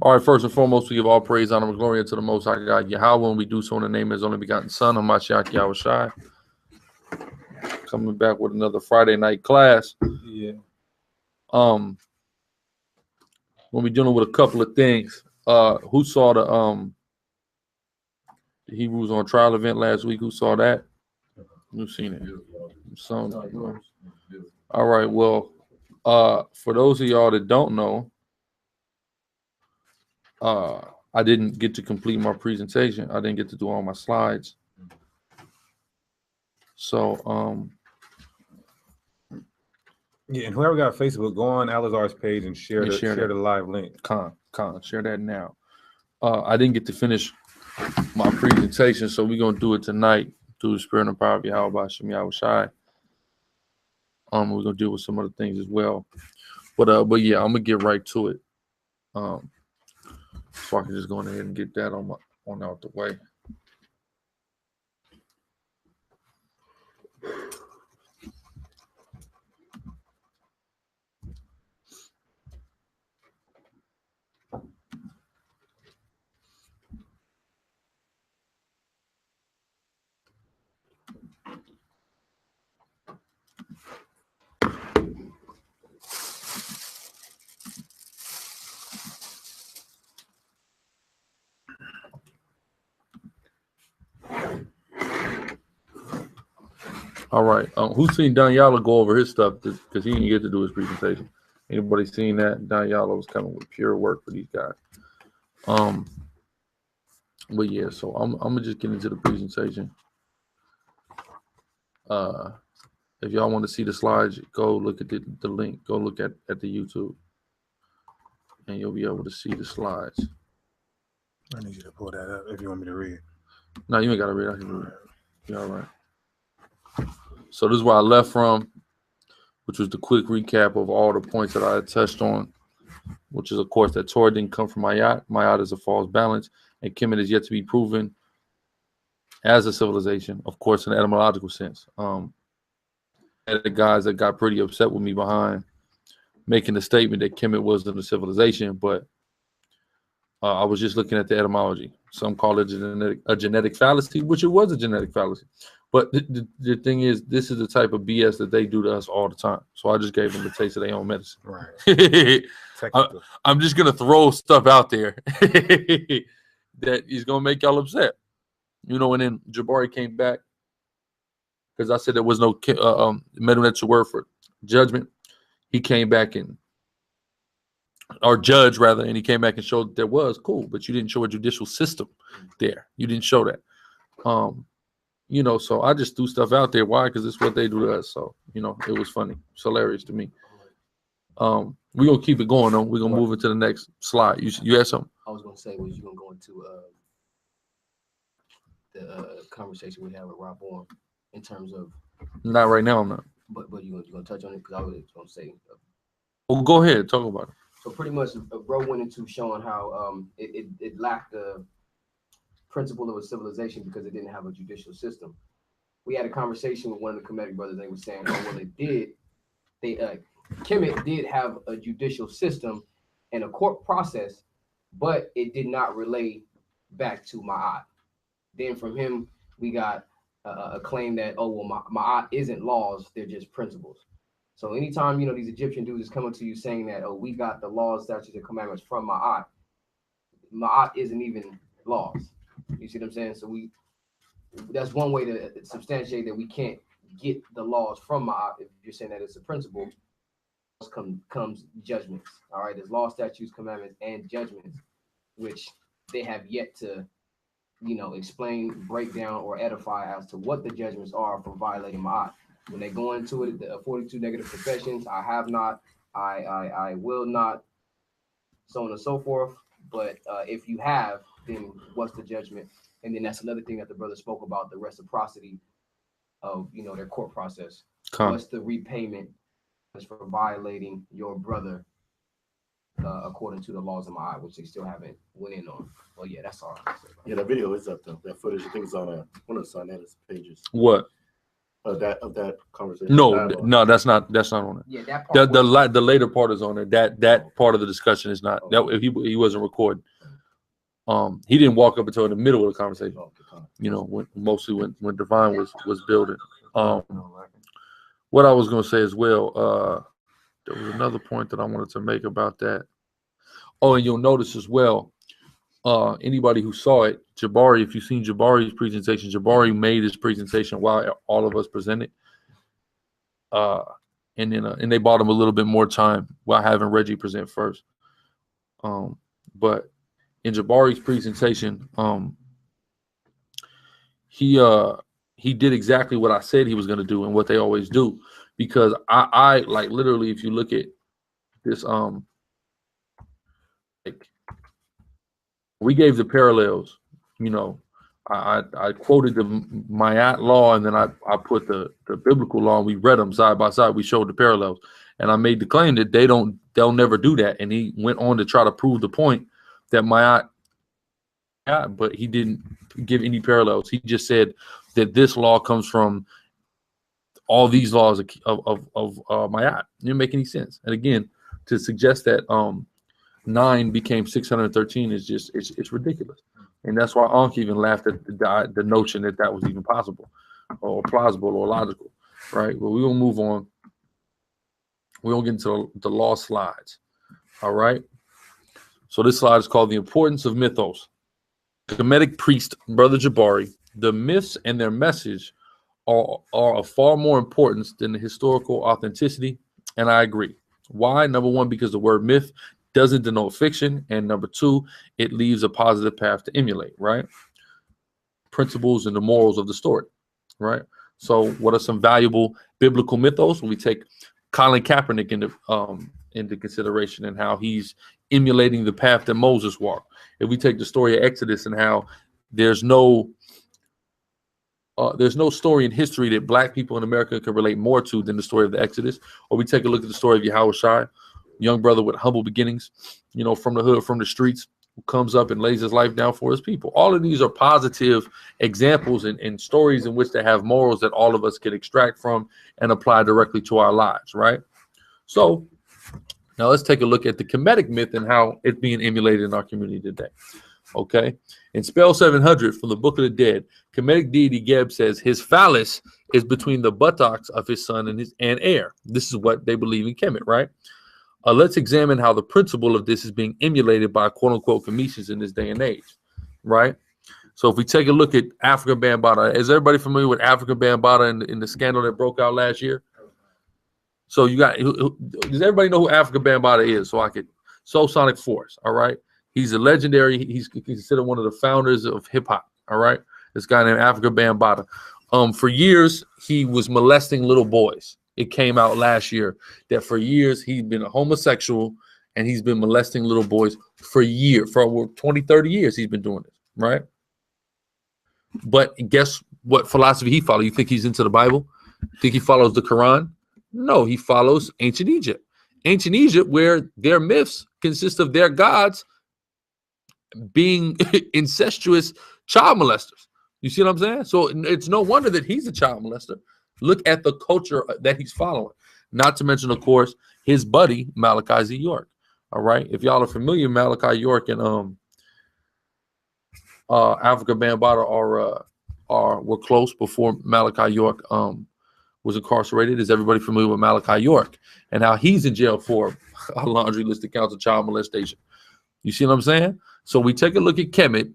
All right, first and foremost, we give all praise, honor, and glory unto the Most High God, Yahweh, and we do so in the name of His only begotten Son, Hamashiach Yahawadah. Coming back with another Friday night class. Yeah. When we're dealing with a couple of things. Who saw the Hebrews on Trial event last week? Who saw that? Who's seen it? Some. All right. Well, for those of y'all that don't know, I didn't get to complete my presentation. I didn't get to do all my slides. So, yeah, and whoever got Facebook, go on Alizar's page and share the live link. Share that now. I didn't get to finish my presentation, so we're gonna do it tonight through the spirit and power of Yahawadah Shem Yahawadah. We're gonna deal with some other things as well. But yeah, I'm gonna get right to it. So I can just go ahead and get that on out the way. All right. Who's seen Daniela go over his stuff? Because he didn't get to do his presentation. Anybody seen that? Daniela was coming with pure work for these guys. But yeah, so I'm gonna just get into the presentation. If y'all want to see the slides, go look at the link. Go look at the YouTube, and you'll be able to see the slides. I need you to pull that up if you want me to read. No, you ain't gotta read. I can read it. You all right? So this is where I left from, which was the quick recap of all the points that I had touched on, which is, of course, that Torah didn't come from Ma'at. Ma'at is a false balance, and Kemet is yet to be proven as a civilization, of course, in an etymological sense. The guys that got pretty upset with me behind making the statement that Kemet wasn't a civilization, but I was just looking at the etymology. Some call it a genetic fallacy, which it was a genetic fallacy. But the thing is, this is the type of BS that they do to us all the time. So I just gave them a taste of their own medicine. Right. I'm just going to throw stuff out there that is going to make y'all upset. You know, and then Jabari came back because I said there was no Medunetter word for judgment. He came back or judge rather, and he came back and showed that there was cool, but you didn't show a judicial system there. You didn't show that. You know, so I just threw stuff out there. Why? Because it's what they do to us. So, you know, it was funny. It's hilarious to me. We're going to keep it going, though. We're going to move into the next slide. You had something? I was going to say, was you going to go into the conversation we had with Rob Warren in terms of... Not right now, I'm not. But you're going to touch on it? Because I was going to say... Well, go ahead. Talk about it. So pretty much, bro went into showing how it lacked the principle of a civilization because it didn't have a judicial system. We had a conversation with one of the Kemetic brothers, and they were saying, oh, well, it did. Kemet did have a judicial system and a court process, but it did not relay back to Ma'at. Then from him, we got a claim that, oh, well, Ma'at isn't laws, they're just principles. So anytime, you know, these Egyptian dudes is coming to you saying that, oh, we got the laws, statutes, and commandments from Ma'at. Ma'at isn't even laws. You see what I'm saying? So that's one way to substantiate that we can't get the laws from Ma'at. If you're saying that it's a principle, comes judgments. All right, there's law, statutes, commandments, and judgments, which they have yet to, you know, explain, break down, or edify as to what the judgments are for violating Ma'at. When they go into it, the 42 negative professions, I have not, I will not, so on and so forth. But if you have, then what's the judgment? And then that's another thing that the brother spoke about, the reciprocity of, you know, their court process. What's the repayment for violating your brother according to the laws of Ma'at, which they still haven't went in on. Well, yeah, that's all. Yeah, that video is up though. That footage, I think it's on one of the Sonatus pages. What? of that conversation? No, that's not on it. Yeah, that part. The later part is on it. That part of the discussion is not. That if he wasn't recording. He didn't walk up until in the middle of the conversation. You know, when Divine was building. What I was going to say as well. There was another point that I wanted to make about that. Oh, and you'll notice as well. Anybody who saw it, Jabari, if you've seen Jabari's presentation, Jabari made his presentation while all of us presented. And they bought him a little bit more time while having Reggie present first. But in Jabari's presentation, he did exactly what I said he was going to do and what they always do, because I like literally, if you look at this, like, we gave the parallels, you know. I quoted the Mayat law, and then I put the biblical law, and we read them side by side. We showed the parallels, and I made the claim that they'll never do that. And he went on to try to prove the point that Mayat, but he didn't give any parallels. He just said that this law comes from all these laws of Mayat. It didn't make any sense. And again, to suggest that 9 became 613 is just it's ridiculous. And that's why Ankh even laughed at the notion that was even possible or plausible or logical, right? But we will move on. We won't get into the law slides, all right? So this slide is called The Importance of Mythos. The Kemetic priest, Brother Jabari, the myths and their message are of far more importance than the historical authenticity, and I agree. Why? Number one, because the word myth doesn't denote fiction, and number two, it leaves a positive path to emulate, right? Principles and the morals of the story, right? So what are some valuable biblical mythos? We take Colin Kaepernick into consideration and how he's emulating the path that Moses walked. If we take the story of Exodus and how there's no story in history that Black people in America can relate more to than the story of the Exodus, or we take a look at the story of Yahawadah, young brother with humble beginnings, you know, from the hood, from the streets, who comes up and lays his life down for his people. All of these are positive examples and stories in which they have morals that all of us can extract from and apply directly to our lives, right? So now let's take a look at the Kemetic myth and how it's being emulated in our community today. Okay, in Spell 700 from the Book of the Dead, Kemetic deity Geb says his phallus is between the buttocks of his son and heir. This is what they believe in Kemet, right? Let's examine how the principle of this is being emulated by quote-unquote Cometians in this day and age, right? So if we take a look at African Bambaataa, is everybody familiar with African Bambaataa in the scandal that broke out last year? So you got, does everybody know who African Bambaataa is? Soul Sonic Force, all right? He's a legendary, he's considered one of the founders of hip-hop, all right? This guy named African Bambaataa. For years, he was molesting little boys. It came out last year that for years he's been a homosexual and he's been molesting little boys for years. For over 20, 30 years he's been doing this, right? But guess what philosophy he follows? You think he's into the Bible? Think he follows the Quran? No, he follows ancient Egypt. Ancient Egypt, where their myths consist of their gods being incestuous child molesters. You see what I'm saying? So it's no wonder that he's a child molester. Look at the culture that he's following. Not to mention, of course, his buddy, Malachi Z. York. All right. If y'all are familiar, Malachi York and Africa Bambaataa were close before Malachi York was incarcerated. Is everybody familiar with Malachi York and how he's in jail for a laundry list of counts of child molestation? You see what I'm saying? So we take a look at Kemet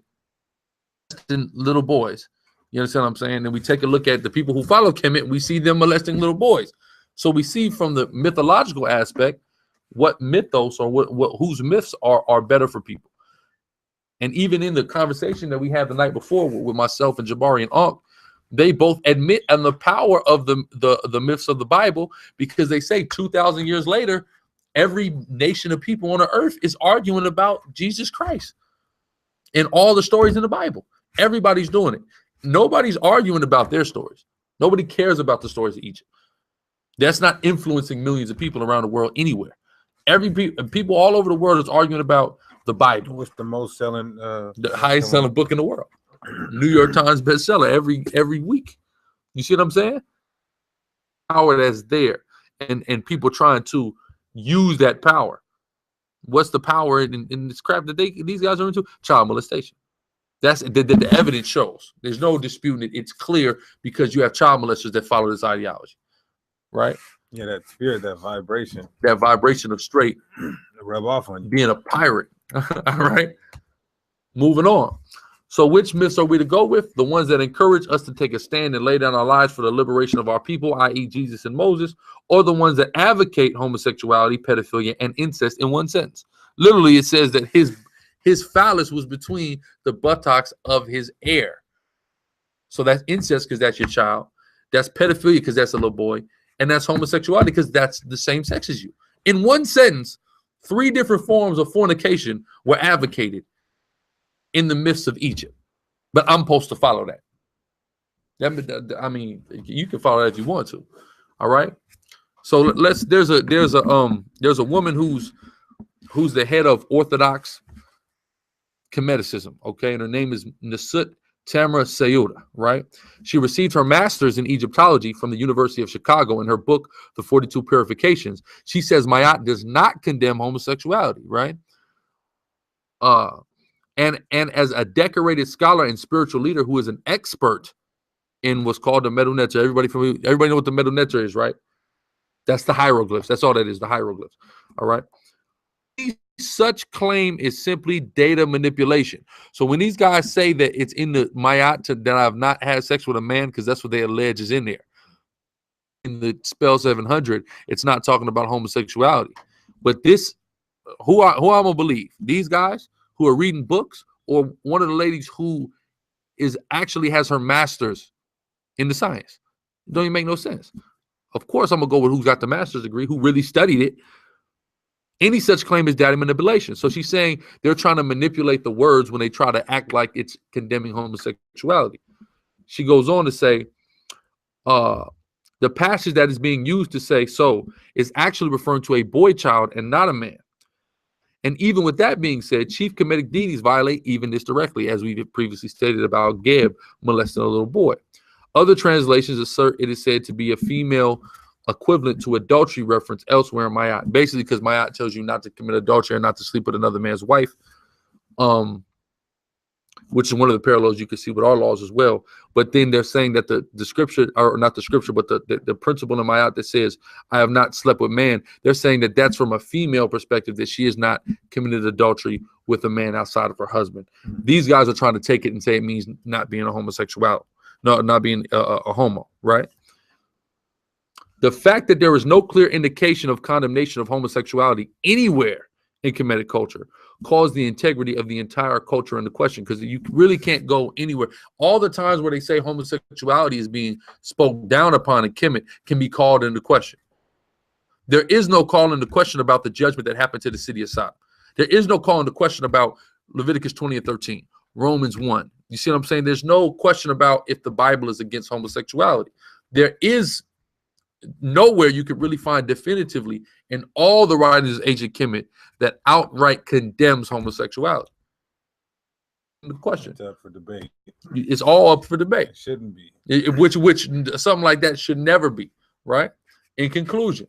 and little boys. You understand what I'm saying? And we take a look at the people who follow Kemet, we see them molesting little boys. So we see from the mythological aspect what mythos or what whose myths are better for people. And even in the conversation that we had the night before with myself and Jabari and Ankh, they both admit on the power of the myths of the Bible, because they say 2,000 years later, every nation of people on the earth is arguing about Jesus Christ in all the stories in the Bible. Everybody's doing it. Nobody's arguing about their stories. Nobody cares about the stories of Egypt. That's not influencing millions of people around the world anywhere. People all over the world is arguing about the Bible. What's the most selling? The highest selling book in the world. New York Times bestseller every week. You see what I'm saying? power that's there, and people trying to use that power. What's the power in this crap that these guys are into? Child molestation. That's the evidence shows. There's no disputing it. It's clear because you have child molesters that follow this ideology, right? Yeah, that spirit, that vibration of straight rub off on you. Being a pirate. All right. Moving on. So which myths are we to go with? The ones that encourage us to take a stand and lay down our lives for the liberation of our people, i.e. Jesus and Moses, or the ones that advocate homosexuality, pedophilia, and incest in one sentence? Literally, it says that his phallus was between the buttocks of his heir. So that's incest because that's your child. That's pedophilia because that's a little boy. And that's homosexuality because that's the same sex as you. In one sentence, 3 different forms of fornication were advocated in the myths of Egypt. But I'm supposed to follow that. I mean, you can follow that if you want to. All right. So there's a woman who's the head of Orthodox Comedicism, okay, and her name is Nasut Tamra Sayuda, right? She received her master's in Egyptology from the University of Chicago. In her book, The 42 Purifications, she says Mayat does not condemn homosexuality, right? And as a decorated scholar and spiritual leader who is an expert in what's called the Medu Neter. Everybody know what the Medu Neter is, right? That's the hieroglyphs. That's all that is, the hieroglyphs. All right. Such claim is simply data manipulation. So when these guys say that it's in the Mayat that I've not had sex with a man, because that's what they allege is in there. In the spell 700, it's not talking about homosexuality. But this, who I'm gonna believe? These guys who are reading books, or one of the ladies who is actually has her master's in the science? It don't even make no sense. Of course, I'm gonna go with who's got the master's degree, who really studied it. Any such claim is data manipulation. So she's saying they're trying to manipulate the words when they try to act like it's condemning homosexuality. She goes on to say, the passage that is being used to say so is actually referring to a boy child and not a man. And even with that being said, chief Kemetic deities violate even this directly, as we previously stated about Geb molesting a little boy. Other translations assert it is said to be a female equivalent to adultery reference elsewhere in Mayat, basically because Mayat tells you not to commit adultery and not to sleep with another man's wife, which is one of the parallels you can see with our laws as well. But then they're saying that the scripture, or not the scripture, but the principle in Mayat that says, I have not slept with man, they're saying that that's from a female perspective, that she has not committed adultery with a man outside of her husband. These guys are trying to take it and say it means not being a homosexual, not being a homo, right? The fact that there is no clear indication of condemnation of homosexuality anywhere in Kemetic culture caused the integrity of the entire culture into question, because you really can't go anywhere. All the times where they say homosexuality is being spoken down upon in Kemet can be called into question. There is no call into question about the judgment that happened to the city of Sodom. There is no call into question about Leviticus 20 and 13, Romans 1. You see what I'm saying? There's no question about if the Bible is against homosexuality. There is nowhere you could really find definitively in all the writings of ancient Kemet that outright condemns homosexuality. The question, it's up for debate. It's all up for debate. It shouldn't be. Which something like that should never be, right? In conclusion,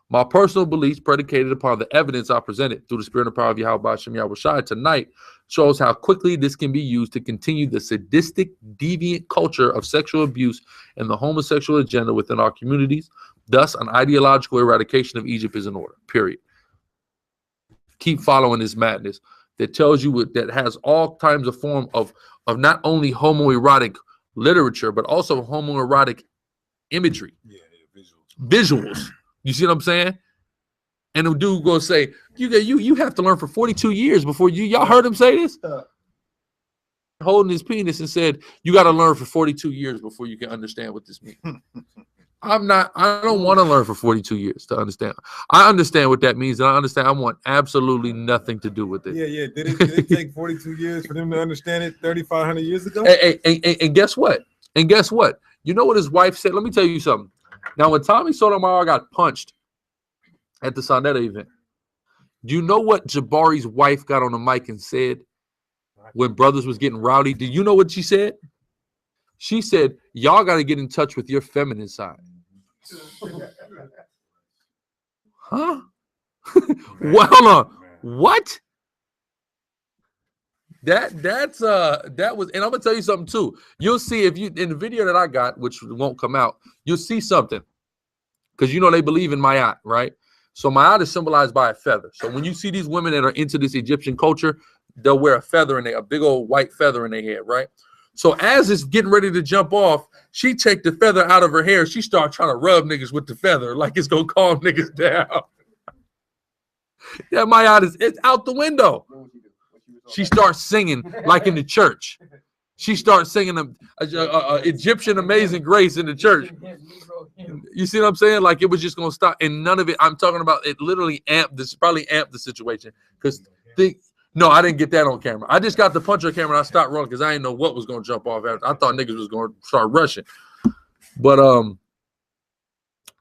my personal beliefs, predicated upon the evidence I presented through the spirit and power of Yahawadah Shem Yahawadah tonight, shows how quickly this can be used to continue the sadistic, deviant culture of sexual abuse and the homosexual agenda within our communities. Thus, an ideological eradication of Egypt is in order, period. Keep following this madness that tells you that has all kinds of form of not only homoerotic literature, but also homoerotic imagery. Yeah, visuals. You see what I'm saying? And the dude gonna say, you have to learn for 42 years before y'all heard him say this? Holding his penis and said, you got to learn for 42 years before you can understand what this means. I don't want to learn for 42 years to understand. I understand what that means, and I understand I want absolutely nothing to do with it. Yeah. Did it take 42 years for them to understand it 3,500 years ago? And guess what? You know what his wife said? Let me tell you something. Now, when Tommy Sotomayor got punched at the Sonetta event, do you know what Jabari's wife got on the mic and said when brothers was getting rowdy? Do you know what she said? She said, y'all got to get in touch with your feminine side. Huh? Well, hold on. What? That was, and I'm gonna tell you something too. You'll see if you in the video that I got, which won't come out, you'll see something. Because you know they believe in Ma'at, right? So Ma'at is symbolized by a feather. So when you see these women that are into this Egyptian culture, they'll wear a feather in a big old white feather in their head, right? So as it's getting ready to jump off, she take the feather out of her hair. She start trying to rub niggas with the feather like it's gonna calm niggas down. Yeah, Ma'at it's out the window. She starts singing like in the church. She starts singing Egyptian Amazing Grace in the church. You see what I'm saying? Like it was just gonna stop, and none of it. I'm talking about it. Literally amped this. Probably amped the situation because no, I didn't get that on camera. I just got the punch on camera. And I stopped rolling because I didn't know what was gonna jump off after. I thought niggas was gonna start rushing, but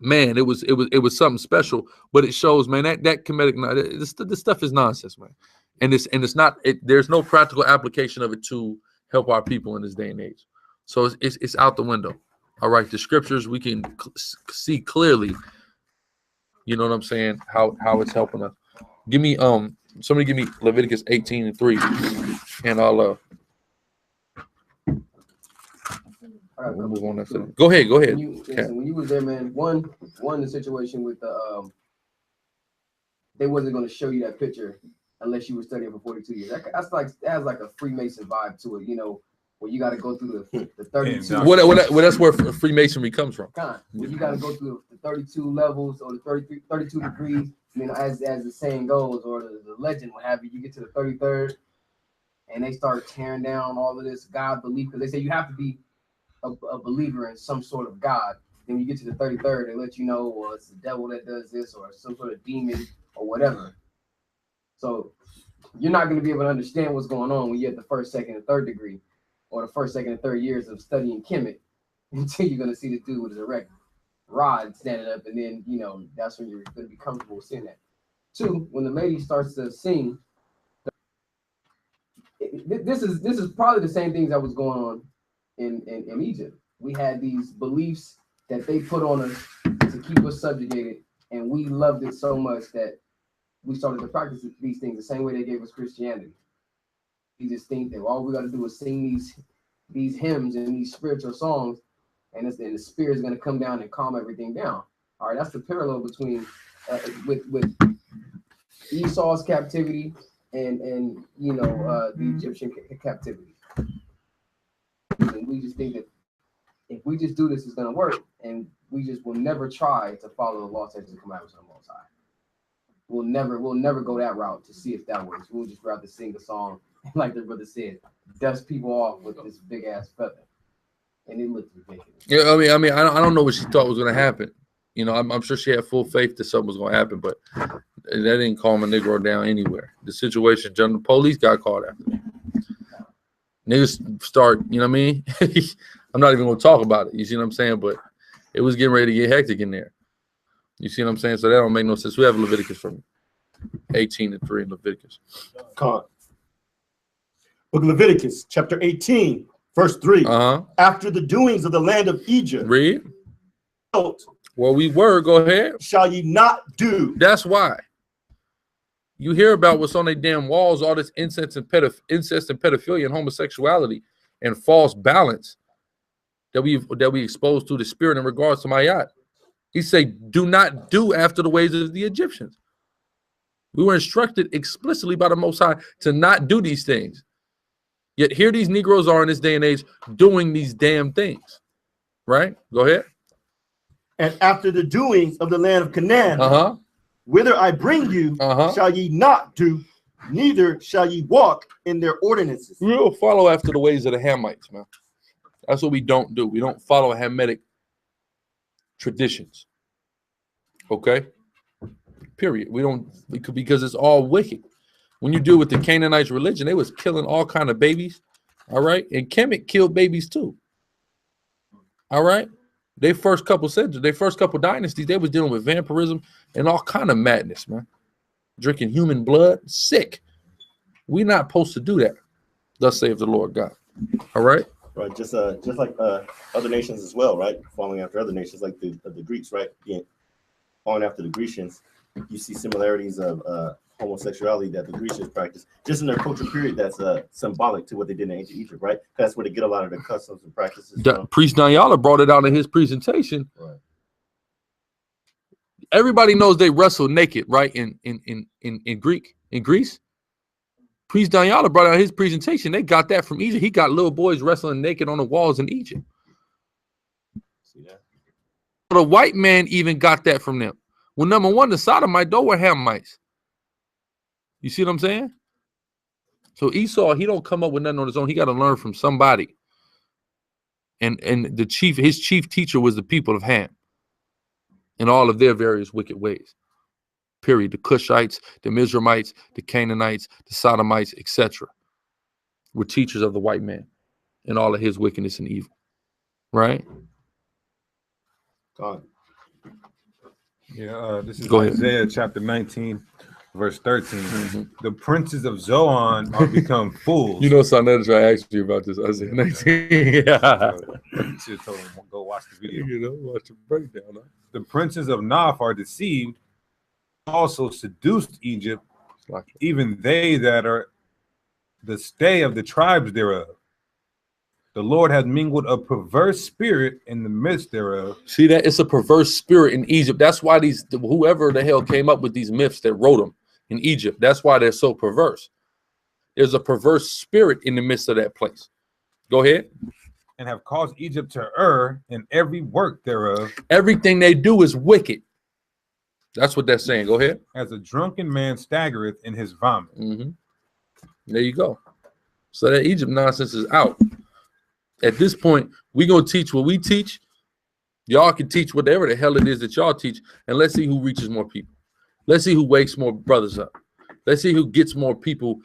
man, it was something special. But it shows, man, that comedic. This stuff is nonsense, man. And it's not. There's no practical application of it to help our people in this day and age. So it's out the window. All right, the scriptures we can see clearly. You know what I'm saying? How it's helping us. Give me somebody give me Leviticus 18:3, and I'll we'll move on. That's it. Go ahead. When you was there, man, one the situation with the they wasn't going to show you that picture unless you were studying for 42 years. That has like a Freemason vibe to it, you know, where you got to go through the 32. Well, that's where Freemasonry comes from. You got to go through the 32 levels or the 32 degrees. I mean, as the saying goes, or the legend, what have you, you get to the 33rd, and they start tearing down all of this God belief, because they say you have to be a believer in some sort of God. Then you get to the 33rd, they let you know, well, it's the devil that does this, or some sort of demon, or whatever. So you're not going to be able to understand what's going on when you're at the first, second, and third degree, or the first, second, and third years of studying Kemet, until you're going to see the dude with his erect rod standing up, and then, you know, that's when you're going to be comfortable with seeing that. Two, when the lady starts to sing, this is probably the same things that was going on in Egypt. We had these beliefs that they put on us to keep us subjugated, and we loved it so much that we started to practice these things the same way they gave us Christianity. We just think that all we got to do is sing these hymns and these spiritual songs, and the spirit is going to come down and calm everything down. All right, that's the parallel between with Esau's captivity and you know the Egyptian captivity. And we just think that if we just do this, it's going to work, and we just will never try to follow the law, statutes, and commandments of the Most High. We'll never go that route to see if that works. We'll just rather sing the song, like the brother said, dust people off with this big ass feather, and it looks ridiculous. Yeah, I mean, I don't know what she thought was going to happen. You know, I'm sure she had full faith that something was going to happen, but that didn't calm a Negro down anywhere. The situation, the police got caught after that. Niggas start, you know what I mean? I'm not even going to talk about it. You see what I'm saying? But it was getting ready to get hectic in there. You see what I'm saying? So that don't make no sense. We have Leviticus from 18:3 in Leviticus. Book of Leviticus, chapter 18, verse 3. After the doings of the land of Egypt. Read. Well, we were. Go ahead. Shall ye not do? That's why. You hear about what's on their damn walls, all this incest and pedophilia and homosexuality and false balance that we exposed to the spirit in regards to Ma'at. He said, do not do after the ways of the Egyptians. We were instructed explicitly by the Most High to not do these things. Yet here these Negroes are in this day and age doing these damn things. Right? Go ahead. And after the doings of the land of Canaan, whither I bring you, shall ye not do, neither shall ye walk in their ordinances. We'll follow after the ways of the Hamites, man. That's what we don't do. We don't follow Hamitic traditions. Okay? Period. We don't, because it's all wicked. When you deal with the Canaanites religion, they was killing all kind of babies. All right? And Kemet killed babies too. All right? They first couple centuries, their first couple dynasties, they was dealing with vampirism and all kind of madness, man. Drinking human blood, sick. We're not supposed to do that. Thus saith the Lord God. All right? Right, just like other nations as well, right? Following after other nations like the Greeks, right? Yeah. Following after the Grecians, you see similarities of homosexuality that the Grecians practiced, just in their culture period. That's symbolic to what they did in ancient Egypt, right? That's where they get a lot of their customs and practices from. Priest Danyala brought it out in his presentation. Right. Everybody knows they wrestle naked, right? In Greece. Priest Danyala brought out his presentation. They got that from Egypt. He got little boys wrestling naked on the walls in Egypt. See that? The white man even got that from them. Well, number one, the Sodomite, those were Hamites. You see what I'm saying? So Esau, he don't come up with nothing on his own. He got to learn from somebody. And his chief teacher was the people of Ham in all of their various wicked ways. Period. The Cushites, the Mizraimites, the Canaanites, the Sodomites, etc. were teachers of the white man in all of his wickedness and evil. Right? God. Yeah, this is Isaiah chapter 19, verse 13. Mm-hmm. The princes of Zoan are become fools. You know, son, I asked you about this. Isaiah 19. Yeah. You should have told him, go watch the video. You know, watch the breakdown. Huh? The princes of Noph are deceived, also seduced Egypt, even they that are the stay of the tribes thereof. The Lord has mingled a perverse spirit in the midst thereof. See that? It's a perverse spirit in Egypt. That's why whoever the hell came up with these myths that wrote them in Egypt, that's why they're so perverse. There's a perverse spirit in the midst of that place. Go ahead. And have caused Egypt to err in every work thereof. Everything they do is wicked. That's what they're saying. Go ahead. As a drunken man staggereth in his vomit. Mm-hmm. There you go. So that Egypt nonsense is out. At this point, we're going to teach what we teach. Y'all can teach whatever the hell it is that y'all teach. And let's see who reaches more people. Let's see who wakes more brothers up. Let's see who gets more people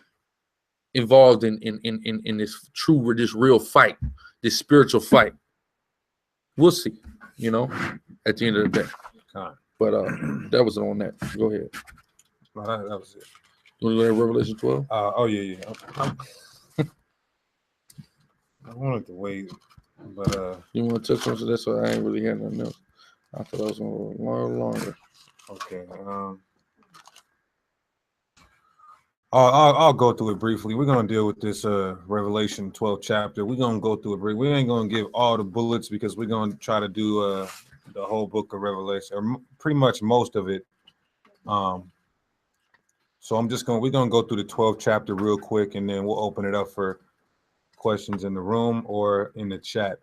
involved in this real fight, this spiritual fight. We'll see, you know, at the end of the day. But that was on that. Go ahead. That was it. You want to go to Revelation 12? Yeah. I wanted to wait, but you want to touch on this, so I ain't really had nothing else. I thought I was going to go a little longer. Okay. I'll go through it briefly. We're going to deal with this Revelation 12 chapter. We're going to go through it briefly. We ain't going to give all the bullets because we're going to try to do the whole book of Revelation, or pretty much most of it. So we're going to go through the 12th chapter real quick, and then we'll open it up for questions in the room or in the chat.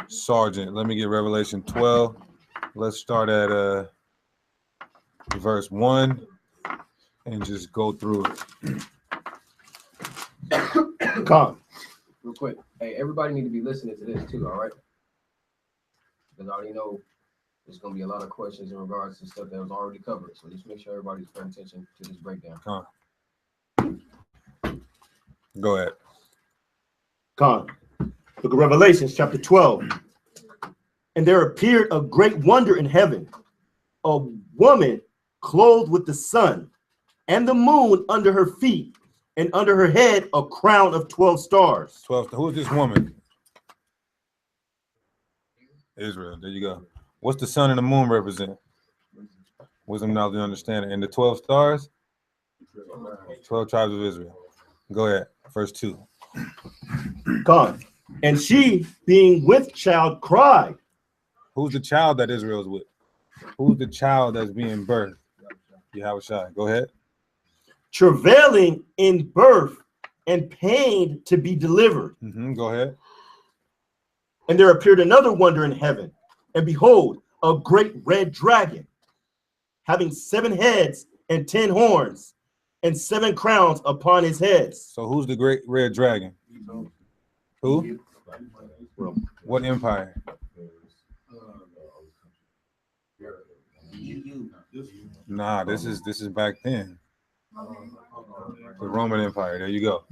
Sergeant, let me get Revelation 12. Let's start at verse 1 and just go through it. Real quick. Hey, everybody need to be listening to this too, all right? Because I already know there's going to be a lot of questions in regards to stuff that was already covered. So just make sure everybody's paying attention to this breakdown. Go ahead. Book of Revelations, chapter 12. And there appeared a great wonder in heaven, a woman clothed with the sun and the moon under her feet, and under her head a crown of 12 stars. 12. Who is this woman? Israel. There you go. What's the sun and the moon represent? Wisdom, knowledge, and understanding. And the 12 stars? 12 tribes of Israel. Go ahead. Verse 2. And she, being with child, cried. Who's the child that Israel is with? Who's the child that's being birthed? Yahawadah. Go ahead. Travailing in birth and pained to be delivered. Go ahead. And there appeared another wonder in heaven. And behold, a great red dragon, having 7 heads and 10 horns, and 7 crowns upon his heads. So who's the great red dragon? Who? What empire? Nah, this is back then. The Roman Empire. There you go.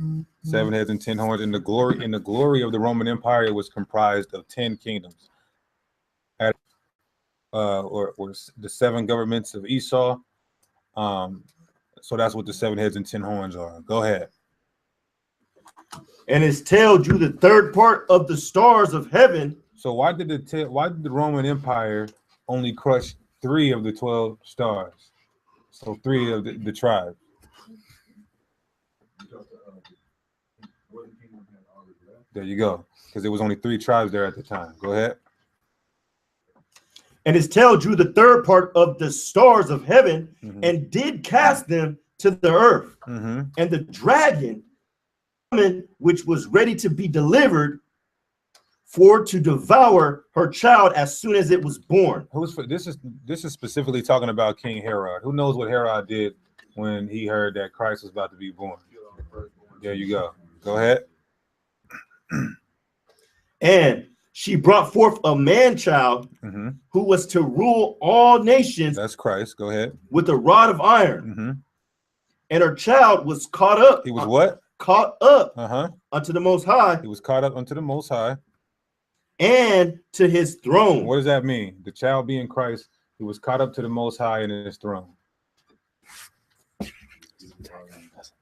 7 heads and 10 horns. In the glory of the Roman Empire was comprised of 10 kingdoms. Or the 7 governments of Esau. So that's what the 7 heads and 10 horns are. Go ahead. And his tail drew the 3rd part of the stars of heaven. So why did the Roman Empire only crush 3 of the 12 stars. So 3 of the tribes. There you go. Because there was only 3 tribes there at the time. Go ahead. And his tail drew the third part of the stars of heaven and did cast them to the earth. And the dragon, which was ready to be delivered for to devour her child as soon as it was born. This is specifically talking about King Herod. Who knows what Herod did when he heard that Christ was about to be born? There you go. Go ahead. And she brought forth a man child who was to rule all nations. That's Christ. Go ahead. With a rod of iron. And her child was caught up. He was what? Caught up unto the Most High. He was caught up unto the Most High. And to his throne. What does that mean? The child being Christ, he was caught up to the Most High and in his throne.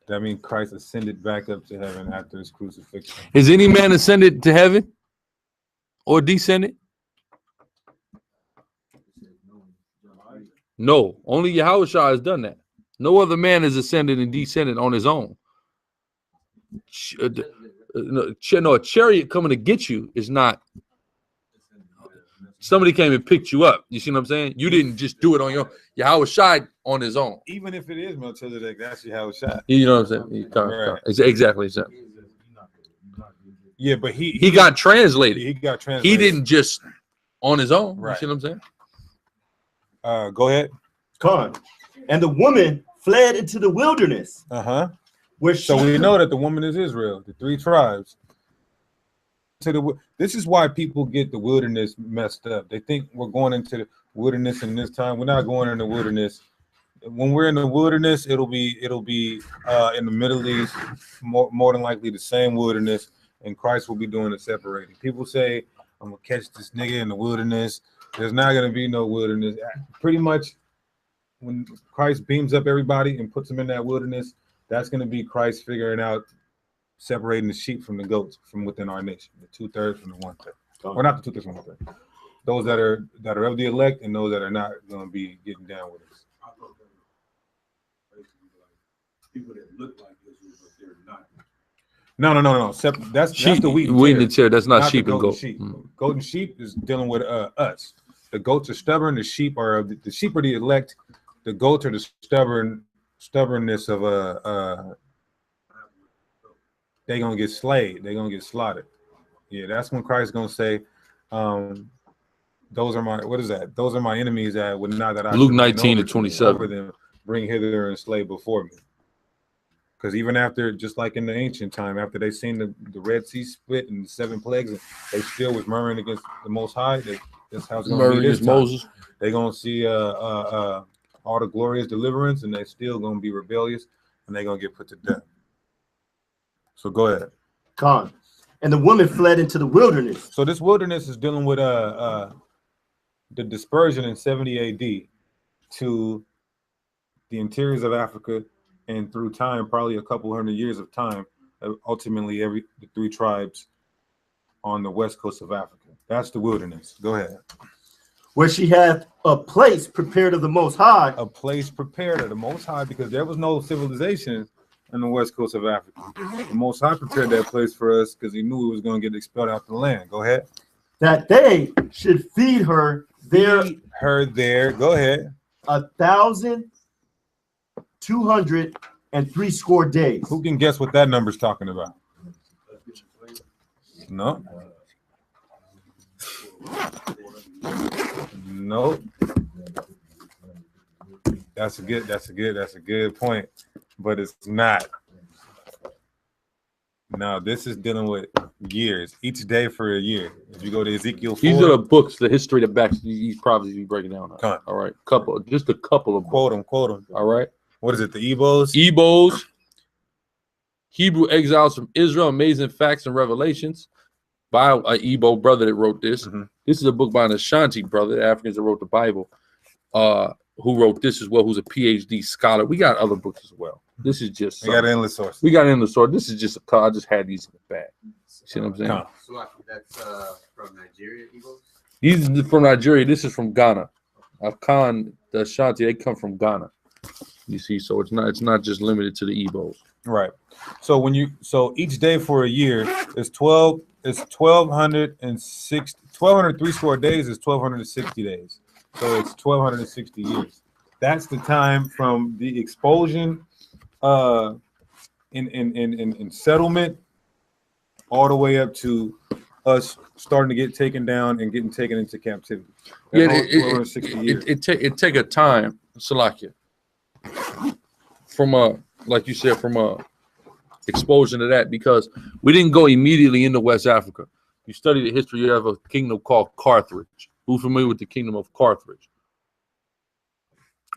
That means Christ ascended back up to heaven after his crucifixion. Is any man ascended to heaven or descended? No, only Yahawadah has done that. No other man is ascended and descended on his own. No, a chariot coming to get you is not. Somebody came and picked you up. You see what I'm saying? You didn't just do it on your Yahawadah on his own. Even if it is Melchizedek, that's Yahawadah. You know what I'm saying? Right. Exactly. Yeah, but he got translated. He got translated. He didn't just on his own. Right. You see what I'm saying? Go ahead. Come. And the woman fled into the wilderness. So we know that the woman is Israel, the 3 tribes. This is why people get the wilderness messed up. They think we're going into the wilderness in this time. We're not going in the wilderness. When we're in the wilderness, it'll be in the Middle East, more than likely the same wilderness, and Christ will be doing the separating. People say, I'm gonna catch this nigga in the wilderness. There's not gonna be no wilderness. Pretty much when Christ beams up everybody and puts them in that wilderness, that's gonna be Christ figuring out separating the sheep from the goats from within our nation, the 2/3 from the 1/3, or not the 2/3 from the 1/3. Those that are of the elect and those that are not going to be getting down with us. People that look like Israel, but they're not. No. That's the wheat and tear. That's not sheep and goat. Goat and sheep is dealing with us. The goats are stubborn. The sheep are the elect. The goats are the stubbornness of they're gonna get slayed. They're gonna get slaughtered. Yeah, that's when Christ's gonna say, those are my, what is that? Those are my enemies that would not that I Luke 19:27 over them, bring hither and slay before me. Because even after, just like in the ancient time, after they seen the Red Sea split and the 7 plagues, they still was murmuring against the Most High. That's how it's gonna be this time. Moses. They're gonna see all the glorious deliverance, and they still gonna be rebellious, and they're gonna get put to death. So go ahead. Khan. And the woman fled into the wilderness. So this wilderness is dealing with the dispersion in 70 AD to the interiors of Africa, and through time, probably a couple 100 years of time, ultimately the 3 tribes on the west coast of Africa. That's the wilderness. Go ahead. Where she had a place prepared of the Most High. A place prepared of the Most High, because there was no civilization on the west coast of Africa. The Most High prepared that place for us because he knew we was going to get expelled out the land. Go ahead. That they should feed her there. Go ahead. 1,260 days. Who can guess what that number's talking about? No. No. That's a good point. But it's not. No, this is dealing with years, each day for a year. If you go to Ezekiel 4, these are the books, the history that backs these prophecies be breaking down. All right, just a couple of quote them. All right, what is it? The Ebos, Hebrew exiles from Israel, amazing facts and revelations, by an Igbo brother that wrote this. This is a book by an Ashanti brother, the Africans that wrote the Bible. Who wrote this as well, who's a PhD scholar. We got other books as well. This is just we got endless sources. This is just I just had these in the bag. See what I'm saying? So that's from Nigeria, Igbo? These are from Nigeria. This is from Ghana. Akan, the Ashanti, they come from Ghana. You see, so it's not just limited to the Igbos. Right. So each day for a year is 1,203 square days is 1,260 days. So it's 1,260 years. That's the time from the expulsion in settlement all the way up to us starting to get taken down and getting taken into captivity. It take a time, Salakia, from like you said, from explosion to that, because we didn't go immediately into West Africa. You study the history, you have a kingdom called Carthage. Who's familiar with the kingdom of Carthage?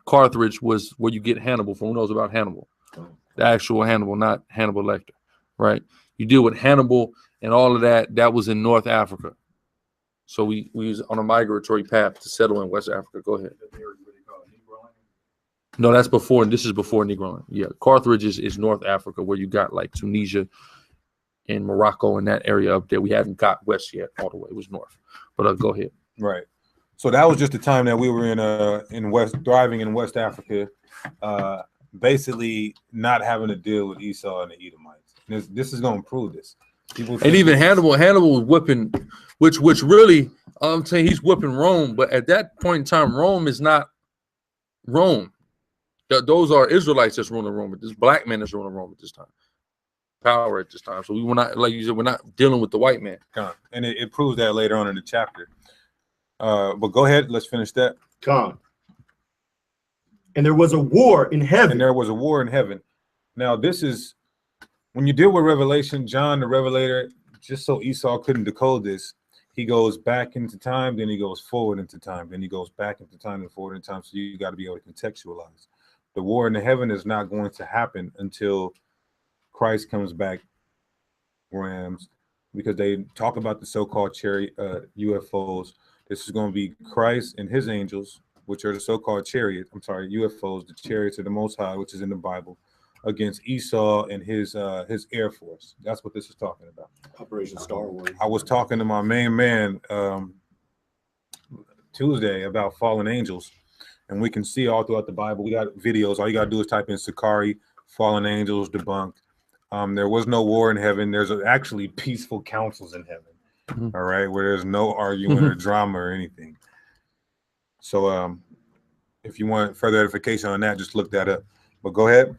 Carthage was where you get Hannibal from. Who knows about Hannibal? The actual Hannibal, not Hannibal Lecter, right? You deal with Hannibal and all of that. That was in North Africa. So we was on a migratory path to settle in West Africa. Go ahead. No, that's before. This is before Negroland. Yeah, Carthage is North Africa, where you got like Tunisia and Morocco and that area up there. We hadn't got west yet all the way. It was north. But go ahead. Right. So that was just the time that we were thriving in West Africa, basically not having to deal with Esau and the Edomites. This is going to prove this. And even Hannibal was whipping, which really, I'm saying he's whipping Rome. But at that point in time, Rome is not Rome. Those are Israelites that's ruling Rome. This black man is ruling Rome at this time. Power at this time. So we were not, like you said, we're not dealing with the white man. And it proves that later on in the chapter. But go ahead, let's finish that. And there was a war in heaven. Now, this is when you deal with Revelation, John the Revelator, just so Esau couldn't decode this, he goes back into time, then he goes forward into time, then he goes back into time and forward in time. So you got to be able to contextualize. The war in the heaven is not going to happen until Christ comes back, Rams, because they talk about the so-called UFOs. This is going to be Christ and his angels, which are the so-called UFOs, the chariots of the Most High, which is in the Bible, against Esau and his Air Force. That's what this is talking about. Operation Star Wars. I was talking to my main man Tuesday about fallen angels, and we can see all throughout the Bible. We got videos. All you got to do is type in Sakari, fallen angels, debunked. There was no war in heaven. There's actually peaceful councils in heaven. All right, where there's no arguing or drama or anything. So if you want further edification on that, just look that up. But go ahead.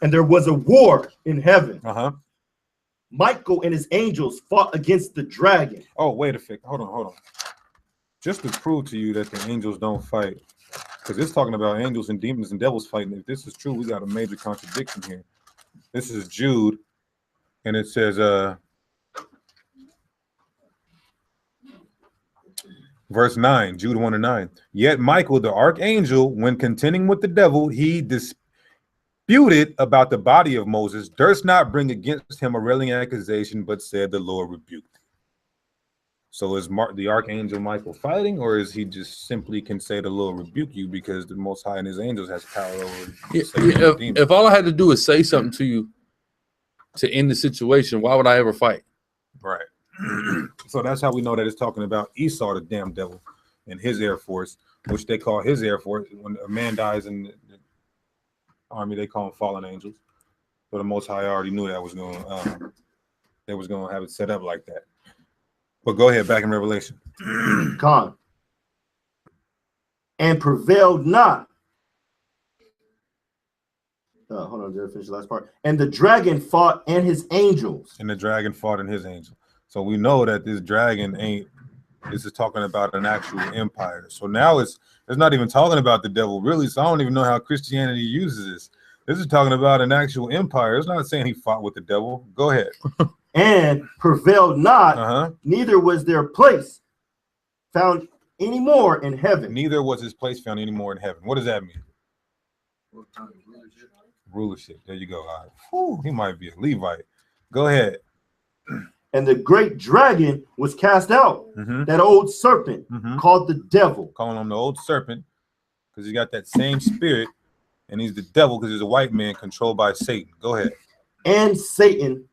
And there was a war in heaven. Michael and his angels fought against the dragon. Oh, wait a second. Hold on. Just to prove to you that the angels don't fight, because it's talking about angels and demons and devils fighting. If this is true, we got a major contradiction here. This is Jude, and it says, verse 9, Jude 1-9. Yet Michael, the archangel, when contending with the devil, he disputed about the body of Moses, durst not bring against him a railing accusation, but said the Lord rebuked. So is the archangel Michael fighting, or is he just simply can say the Lord rebuke you because the Most High and his angels has power over if all I had to do is say something to you to end the situation, why would I ever fight? Right. So that's how we know that it's talking about Esau, the damn devil, and his Air Force, which they call his Air Force. When a man dies in the army, they call them fallen angels. But the Most High already knew that was going they was going to have it set up like that. But go ahead, back in Revelation. And prevailed not. Hold on, did I finish the last part? And the dragon fought and his angels. So we know that this dragon this is talking about an actual empire. So now it's not even talking about the devil, really. So I don't even know how Christianity uses this. This is talking about an actual empire. It's not saying he fought with the devil. Go ahead. And prevailed not, neither was their place found any more in heaven. Neither was his place found any more in heaven. What does that mean? Rulership. There you go. All right. Whew, he might be a Levite. Go ahead. And the great dragon was cast out, that old serpent called the devil. Calling him the old serpent because he got that same spirit, and he's the devil because he's a white man controlled by Satan. Go ahead. And Satan,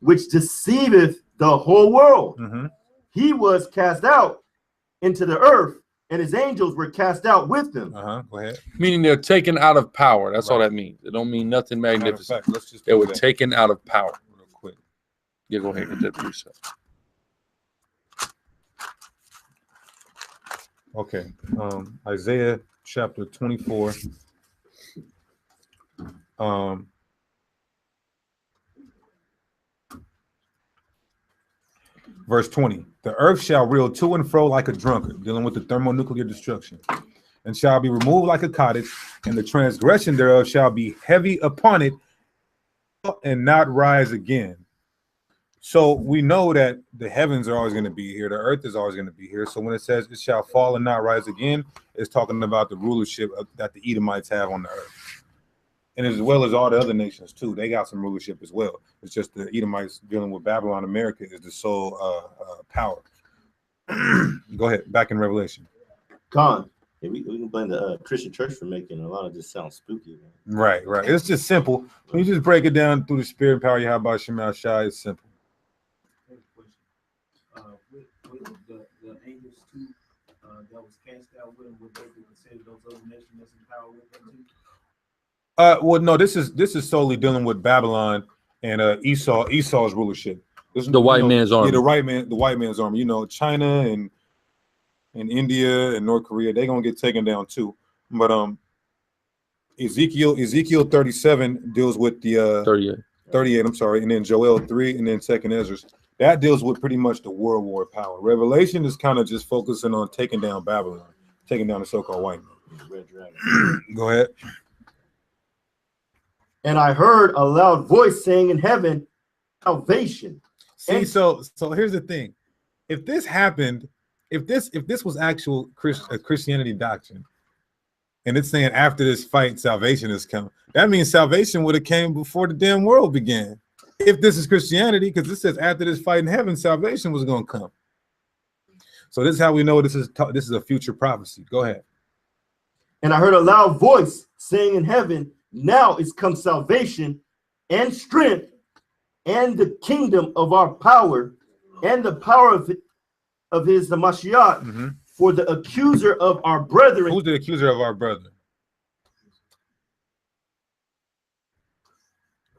which deceiveth the whole world. He was cast out into the earth, and his angels were cast out with him. Go ahead. Meaning they're taken out of power. That's all Right. that means. It don't mean nothing Matter of magnificent. fact, let's just They do were that taken out of power. real quick. Yeah, go ahead, get that precept. Okay. Isaiah chapter 24. Verse 20. The earth shall reel to and fro like a drunkard, dealing with the thermonuclear destruction, and shall be removed like a cottage, and the transgression thereof shall be heavy upon it, and not rise again. So we know that the heavens are always going to be here. The earth is always going to be here. So when it says it shall fall and not rise again, it's talking about the rulership that the Edomites have on the earth. And as well as all the other nations too. They got some rulership as well. It's just the Edomites dealing with Babylon. America is the sole power. Go ahead. Back in Revelation. Con. Yeah, we can blame the Christian church for making a lot of this sound spooky, man. Right. It's just simple. When you just break it down through the spirit and power, Yahawadah Shema Shai, it's simple. With the angels too, that was cast out with them, would they be considered those other nations that's in power with them too? Well, no, this is solely dealing with Babylon and Esau's rulership. The white man's army. Yeah, the white man's army. You know, China and India and North Korea, they're gonna get taken down too. But Ezekiel 37 deals with the 38, I'm sorry, and then Joel 3, and then 2nd Ezra. That deals with pretty much the world war power. Revelation is kind of just focusing on taking down Babylon, taking down the so-called white man. Red dragon. Go ahead. And I heard a loud voice saying in heaven, salvation. See, so here's the thing. If this happened, if this was actual Christianity doctrine, and it's saying after this fight, salvation has come, that means salvation would have came before the damn world began. If this is Christianity, because it says after this fight in heaven, salvation was going to come. So this is how we know this is a future prophecy. Go ahead. And I heard a loud voice saying in heaven, now is come salvation and strength and the kingdom of our power and the power of his the Mashiach, for the accuser of our brethren. Who's the accuser of our brethren?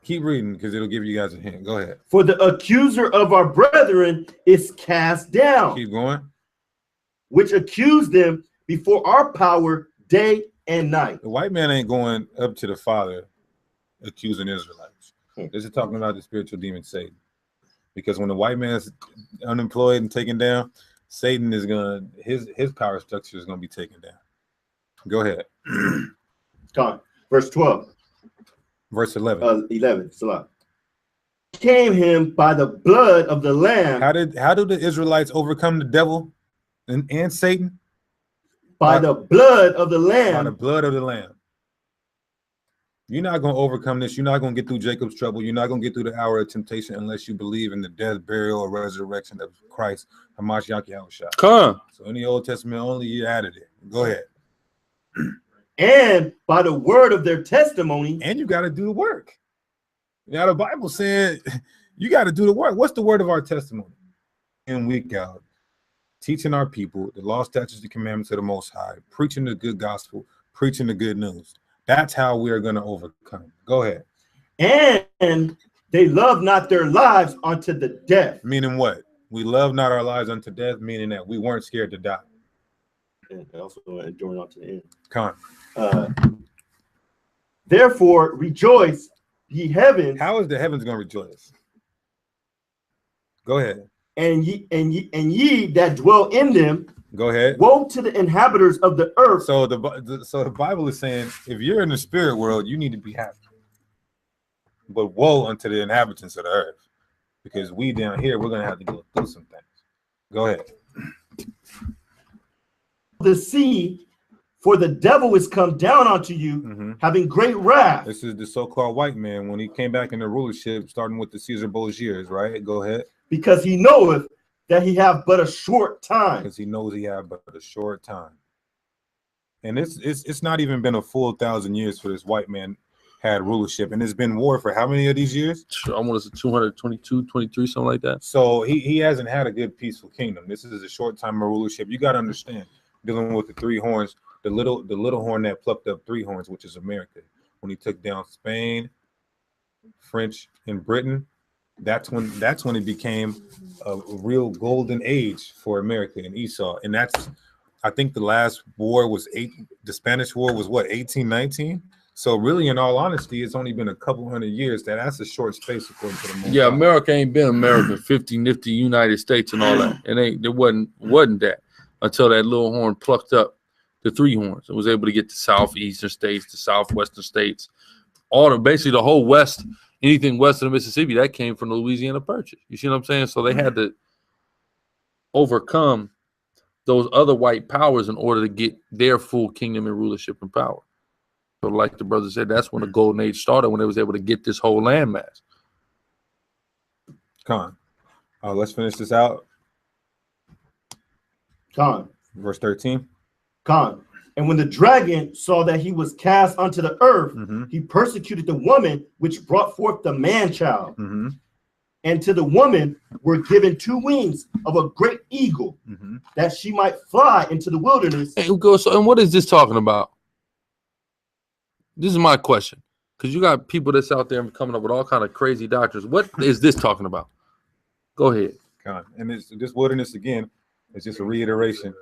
Keep reading because it'll give you guys a hint. Go ahead. For the accuser of our brethren is cast down. Keep going. Which accused them before our power day and night. The white man ain't going up to the Father accusing Israelites. This is talking about the spiritual demon Satan. Because when the white man's unemployed and taken down, Satan is gonna his power structure is gonna be taken down. Go ahead. God, verse 12. Verse 11. 11. Salah. Came him by the blood of the Lamb. How did the Israelites overcome the devil and Satan? By the blood of the Lamb. By the blood of the Lamb. You're not going to overcome this. You're not going to get through Jacob's trouble. You're not going to get through the hour of temptation unless you believe in the death, burial, or resurrection of Christ, Hamashiach Yahushua. Come. So in the Old Testament only, you added it. Go ahead. And by the word of their testimony. And you got to do the work. Now the Bible said you got to do the work. What's the word of our testimony? And week out, teaching our people the law, statutes, the commandments of the Most High, preaching the good gospel, preaching the good news. That's how we are going to overcome. Go ahead. And they love not their lives unto the death. Meaning what? We love not our lives unto death, meaning that we weren't scared to die. And also enduring unto the end. Con. Therefore rejoice, ye heavens. How is the heavens going to rejoice? Go ahead. And ye that dwell in them. Go ahead. Woe to the inhabitants of the earth. So the Bible is saying if you're in the spirit world, you need to be happy. But woe unto the inhabitants of the earth, because we down here, we're going to have to go through some things. Go ahead. The sea, for the devil is come down unto you, having great wrath. This is the so-called white man when he came back in the rulership, starting with the Caesar Borgias, right? Go ahead. Because he knoweth that he have but a short time. Because he knows he have but a short time. And it's not even been a full 1,000 years for this white man had rulership. And it's been war for how many of these years? I want to say 222, 23, something like that. So he hasn't had a good peaceful kingdom. This is a short time of rulership. You got to understand, dealing with the three horns, the little horn that plucked up three horns, which is America. When he took down Spain, French, and Britain, that's when it became a real golden age for America and Esau. And that's, I think the last war was the Spanish War was what, 1819? So really, in all honesty, it's only been a couple hundred years. That's a short space according to the Most Yeah, High. America ain't been America, 50 nifty United States and all that. It wasn't that until that little horn plucked up the three horns and was able to get the southeastern states, the southwestern states, basically the whole west, anything west of the Mississippi, that came from the Louisiana Purchase. You see what I'm saying? So they had to overcome those other white powers in order to get their full kingdom and rulership and power. So like the brother said, that's when the golden age started, when they was able to get this whole landmass. Con. Let's finish this out. Con. Verse 13. Con. And when the dragon saw that he was cast unto the earth, he persecuted the woman which brought forth the man-child. And to the woman were given 2 wings of a great eagle, that she might fly into the wilderness. And what is this talking about? This is my question, because you got people that's out there coming up with all kind of crazy doctrines. What is this talking about? Go ahead. Con. And this wilderness again is just a reiteration.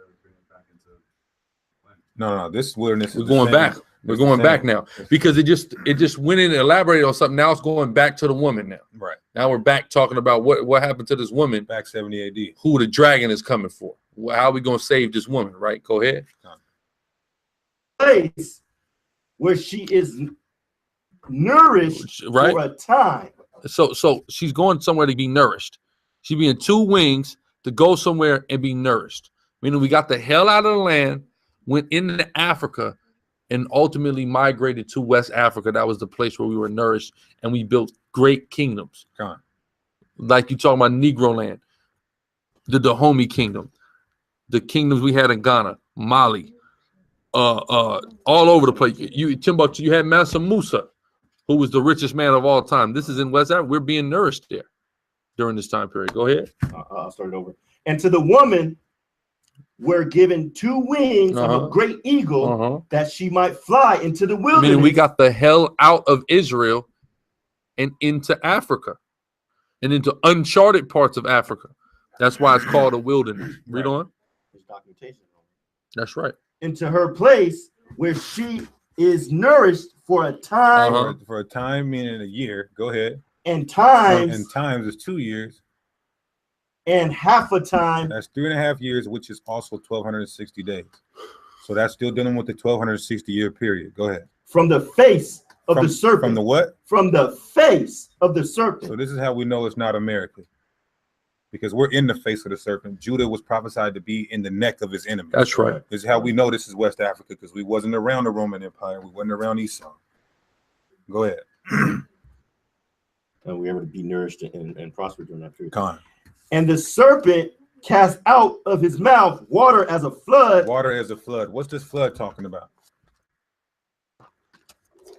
No. This wilderness is We're going back. We're going back now because it just went in and elaborated on something. Now it's going back to the woman now. Right. Now we're back talking about what happened to this woman. Back 70 AD. Who the dragon is coming for. How are we going to save this woman, right? Go ahead. Place where she is nourished right for a time. So she's going somewhere to be nourished. She's being 2 wings to go somewhere and be nourished. Meaning we got the hell out of the land, went into Africa, and ultimately migrated to West Africa. That was the place where we were nourished, and we built great kingdoms. Like you talking about Negro land, the Dahomey kingdom, the kingdoms we had in Ghana, Mali, all over the place. Timbuktu, you had Mansa Musa, who was the richest man of all time. This is in West Africa. We're being nourished there during this time period. Go ahead. I'll start it over. And to the woman were given 2 wings of a great eagle, that she might fly into the wilderness. Meaning we got the hell out of Israel and into Africa and into uncharted parts of Africa. That's why it's called a wilderness. Read on. There's documentation. That's right. Into her place where she is nourished for a time. For a time, meaning a year. Go ahead. And times. And times is 2 years. And half a time. That's 3.5 years, which is also 1,260 days. So that's still dealing with the 1,260 year period. Go ahead. From the face of the serpent. From the what? From the face of the serpent. So this is how we know it's not America. Because we're in the face of the serpent. Judah was prophesied to be in the neck of his enemy. That's right. This is how we know this is West Africa, because we wasn't around the Roman Empire. We wasn't around Esau. Go ahead. And we were able to be nourished and prosper during that period. Con. And the serpent cast out of his mouth water as a flood. Water as a flood. What's this flood talking about?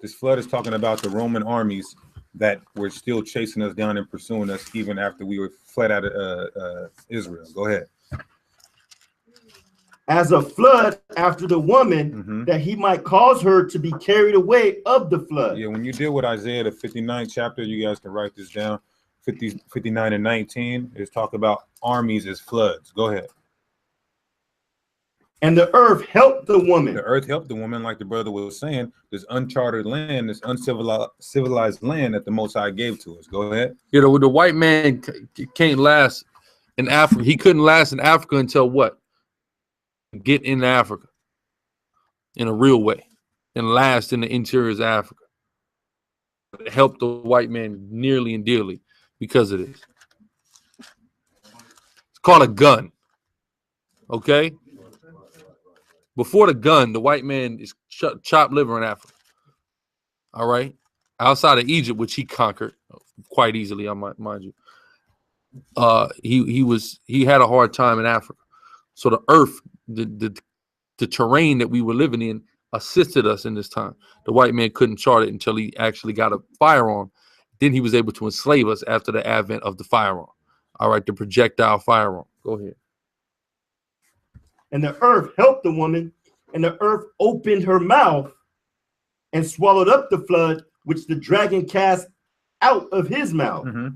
This flood is talking about the Roman armies that were still chasing us down and pursuing us even after we were fled out of Israel. Go ahead. As a flood after the woman, that he might cause her to be carried away of the flood. Yeah, when you deal with Isaiah, the 59th chapter, you guys can write this down. 59 and 19 is talk about armies as floods. Go ahead. And the earth helped the woman. The earth helped the woman, like the brother was saying, this uncharted land, this uncivilized land that the Most High gave to us. Go ahead. You know, the white man can't last in Africa. He couldn't last in Africa until what? Get into Africa in a real way and last in the interiors of Africa. It helped the white man nearly and dearly because of this. It's called a gun. Okay? Before the gun, the white man is chopped liver in Africa. All right? Outside of Egypt, which he conquered quite easily, I might mind you. He had a hard time in Africa. So the earth, the terrain that we were living in assisted us in this time. The white man couldn't chart it until he actually got a firearm. Then he was able to enslave us after the advent of the firearm. All right, the projectile firearm. Go ahead. And the earth helped the woman, and the earth opened her mouth and swallowed up the flood, which the dragon cast out of his mouth. Mm-hmm.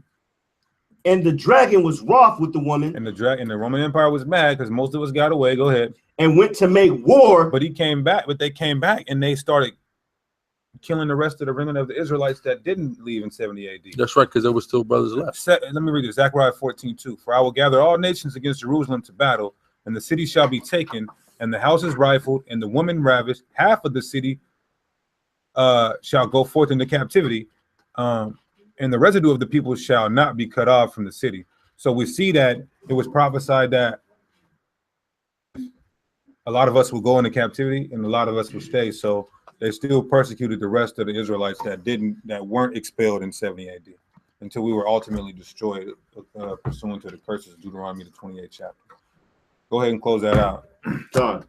And the dragon was wroth with the woman. And the Roman Empire was mad because most of us got away. Go ahead. And went to make war. But he came back, but they came back and they started killing the rest of the remnant of the Israelites that didn't leave in 70 AD. That's right, because there were still brothers left. Let me read this. Zechariah 14:2. For I will gather all nations against Jerusalem to battle, and the city shall be taken, and the houses rifled, and the women ravished. Half of the city shall go forth into captivity, and the residue of the people shall not be cut off from the city. So we see that it was prophesied that a lot of us will go into captivity and a lot of us will stay. So they still persecuted the rest of the Israelites that weren't expelled in 70 AD until we were ultimately destroyed pursuant to the curses of Deuteronomy, the 28th chapter. Go ahead and close that out. Done.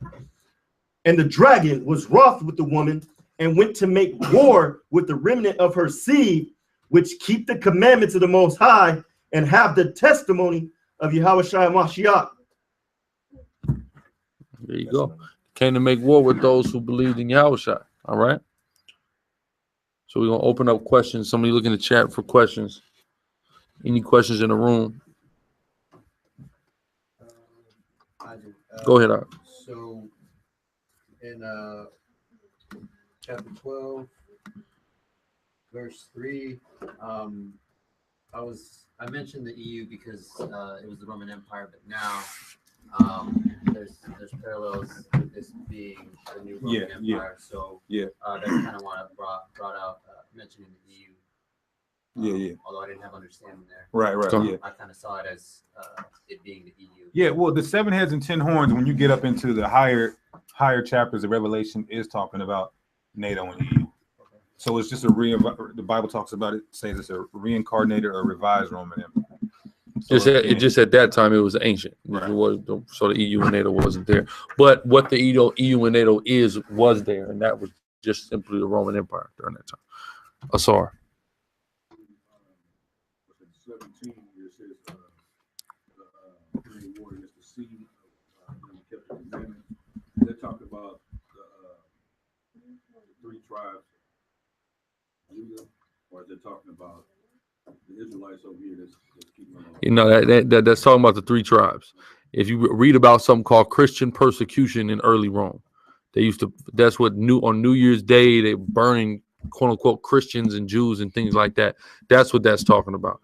And the dragon was wroth with the woman and went to make war with the remnant of her seed, which keep the commandments of the Most High and have the testimony of Yahawadah Mashiach. There you go. Came to make war with those who believed in Yahawadah. All right. So we're gonna open up questions. Somebody look in the chat for questions. Any questions in the room? I do. Go ahead, Art. So in chapter 12, verse 3, I mentioned the EU because it was the Roman Empire, but now there's parallels with this being the new Roman Empire. So that's kind of what I brought out mentioning the EU. Although I didn't have understanding there. Right. I kind of saw it as it being the EU. Yeah, well, the 7 heads and 10 horns, when you get up into the higher chapters of Revelation, is talking about NATO and EU. Okay. So it's just the Bible talks about it, says it's a reincarnated or revised Roman Empire. So it just at that time it was ancient. Right. So the EU and NATO wasn't there. But what the EU and NATO was there, and that was just simply the Roman Empire during that time. Asar. 17 years says the war against the seed of kept the commandments. They're talking about the 3 tribes of Judah, or they're talking about the Israelites over here that's keeping on. You know, that's talking about the 3 tribes. If you read about something called Christian persecution in early Rome, that's what on New Year's Day, they burning quote unquote Christians and Jews and things like that. That's what that's talking about.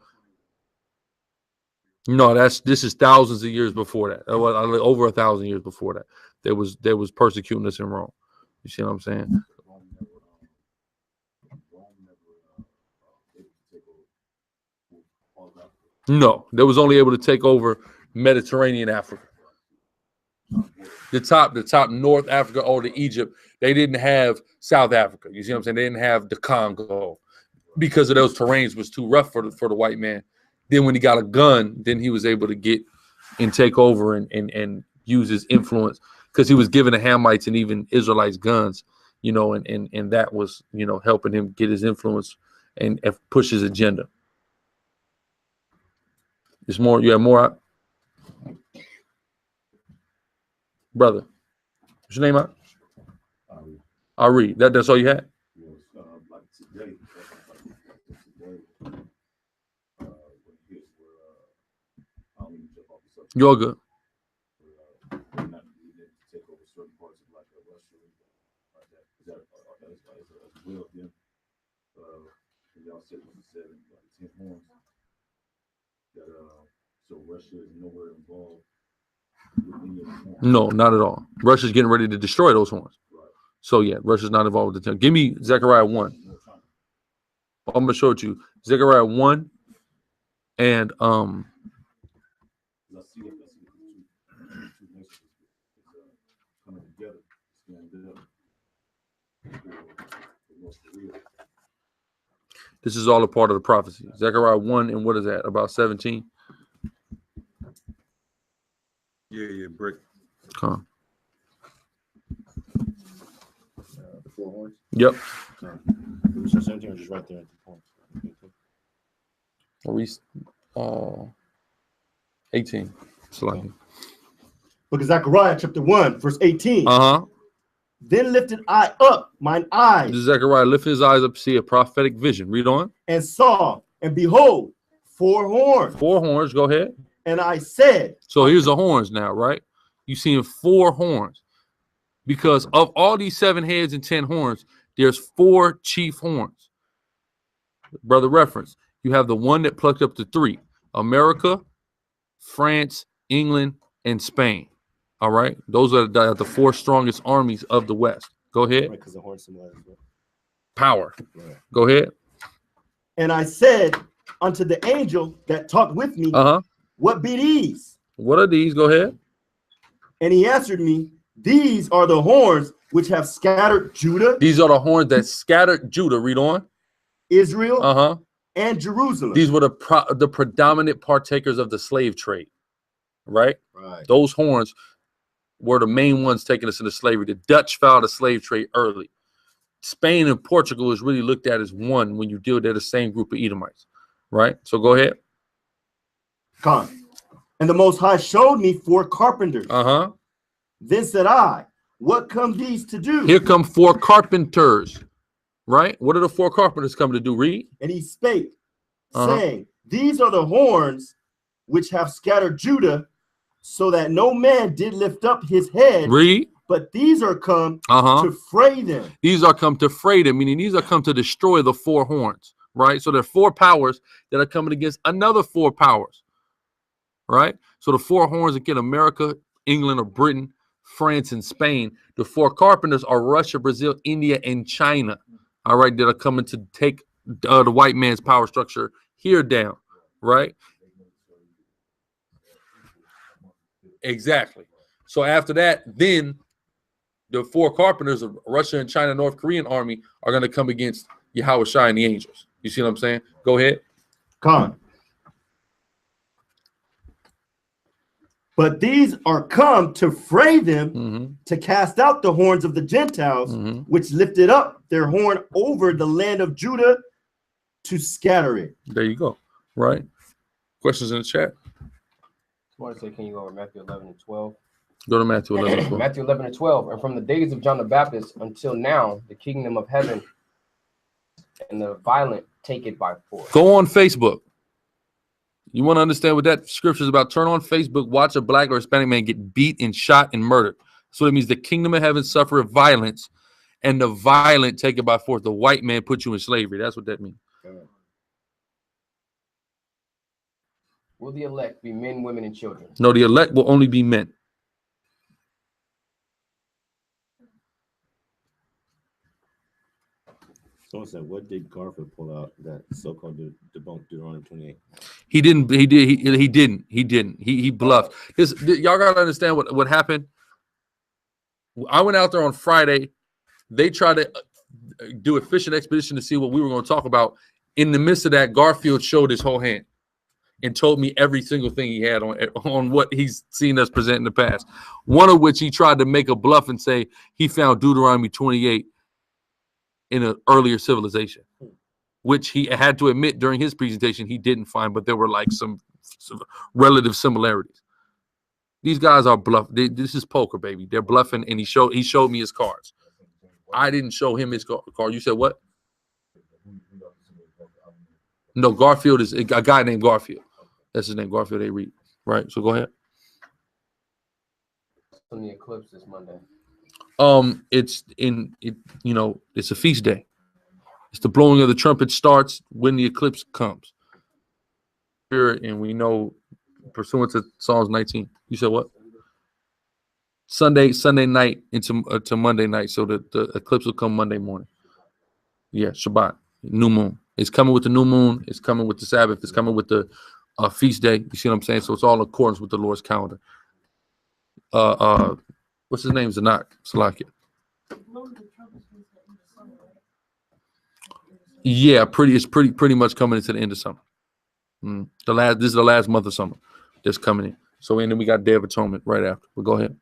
No, this is thousands of years before that. Over 1,000 years before that. There was persecuting us in Rome. You see what I'm saying? No, they was only able to take over Mediterranean Africa. The top North Africa or the Egypt, they didn't have South Africa. You see what I'm saying? They didn't have the Congo because of those terrains was too rough for the white man. Then when he got a gun, then he was able to get and take over and use his influence because he was giving the Hamites and even Israelites guns, you know, and that was, you know, helping him get his influence and push his agenda. It's more, you have more, brother. What's your name, Out? Ari. That's all you had? Like today, You're good. Take over certain parts of like Russia, as well. Then, y'all said what you said, like 10 horns. That so Russia is nowhere involved with any of the horns. No, not at all. Russia's getting ready to destroy those horns. Right. So yeah, Russia's not involved with the 10. Give me Zechariah 1. I'm gonna show it to you. Zechariah 1 and I see two nations coming together, stand up. This is all a part of the prophecy. Zechariah 1 and what is that? About 17. Yeah, brick. Come. The 4 horns. Yep. So 17 was just right there at the point. Are we 18? Slightly. Book of Zechariah, chapter 1, verse 18. Uh-huh. Then lifted I up mine eyes. Zechariah lifted his eyes up to see a prophetic vision. Read on. And saw, and behold, 4 horns. 4 horns. Go ahead. And I said. So here's the horns now, right? You seeing 4 horns. Because of all these 7 heads and 10 horns, there's 4 chief horns. Brother, reference. You have the one that plucked up the 3. America, France, England, and Spain. All right? Those are the 4 strongest armies of the West. Go ahead. Because the horns symbolize Power. right. Go ahead. And I said unto the angel that talked with me, what be these? What are these? Go ahead. And he answered me, these are the horns which have scattered Judah. These are the horns that scattered Judah. Read on. Israel. And Jerusalem. These were the predominant partakers of the slave trade. Right? Those horns were the main ones taking us into slavery. The Dutch found the slave trade early. Spain and Portugal is really looked at as one when you deal with the same group of Edomites. Right? So go ahead. And the Most High showed me 4 carpenters. Then said I, what come these to do? Here come 4 carpenters. Right? What are the 4 carpenters coming to do? Read. And he spake, saying, these are the horns which have scattered Judah, so that no man did lift up his head. Read. But these are come to fray them. These are come to fray them, meaning these are come to destroy the 4 horns. Right? So there are 4 powers that are coming against another 4 powers. Right? So the 4 horns again, America, England, or Britain, France, and Spain. The 4 carpenters are Russia, Brazil, India, and China. All right, that are coming to take the white man's power structure here down. Right? Exactly. So after that, then the 4 carpenters of Russia and China, North Korean army are going to come against Yahawadah and the angels. You see what I'm saying? Go ahead. But these are come to fray them, to cast out the horns of the Gentiles, which lifted up their horn over the land of Judah to scatter it. There you go. Right. Questions in the chat? I want to say, can you go over Matthew 11 and 12? Go to Matthew 11 and 12. Matthew 11 and 12. And from the days of John the Baptist until now, the kingdom of heaven and the violent take it by force. Go on Facebook. You want to understand what that scripture is about? Turn on Facebook, watch a black or Hispanic man get beat and shot and murdered. So it means the kingdom of heaven suffer violence, and the violent take it by force. The white man put you in slavery. That's what that means. Will the elect be men, women, and children? No, the elect will only be men. Someone said, what did Garfield pull out that so-called debunked Deuteronomy 28? He didn't. He didn't. He bluffed. Y'all gotta understand what happened. I went out there on Friday. They tried to do a fishing expedition to see what we were going to talk about. In the midst of that, Garfield showed his whole hand and told me every single thing he had on what he's seen us present in the past. One of which he tried to make a bluff and say he found Deuteronomy 28 in an earlier civilization, which he had to admit during his presentation he didn't find, but there were like some relative similarities. These guys are bluff. This is poker, baby. They're bluffing, and he showed me his cards. I didn't show him his card. You said what? No, Garfield is a guy named Garfield. That's his name, Garfield A. Reed. Right. So go ahead. On the eclipse this Monday. It's a feast day. It's the blowing of the trumpet starts when the eclipse comes. And we know, pursuant to Psalms 19. You said what? Sunday night into Monday night. So the eclipse will come Monday morning. Yeah, Shabbat, new moon. It's coming with the new moon. It's coming with the Sabbath. It's coming with the feast day. You see what I'm saying? So it's all in accordance with the Lord's calendar. What's his name? Zanak Salakia. Yeah, it's pretty much coming into the end of summer. This is the last month of summer that's coming in. So and then we got Day of Atonement right after. But go ahead.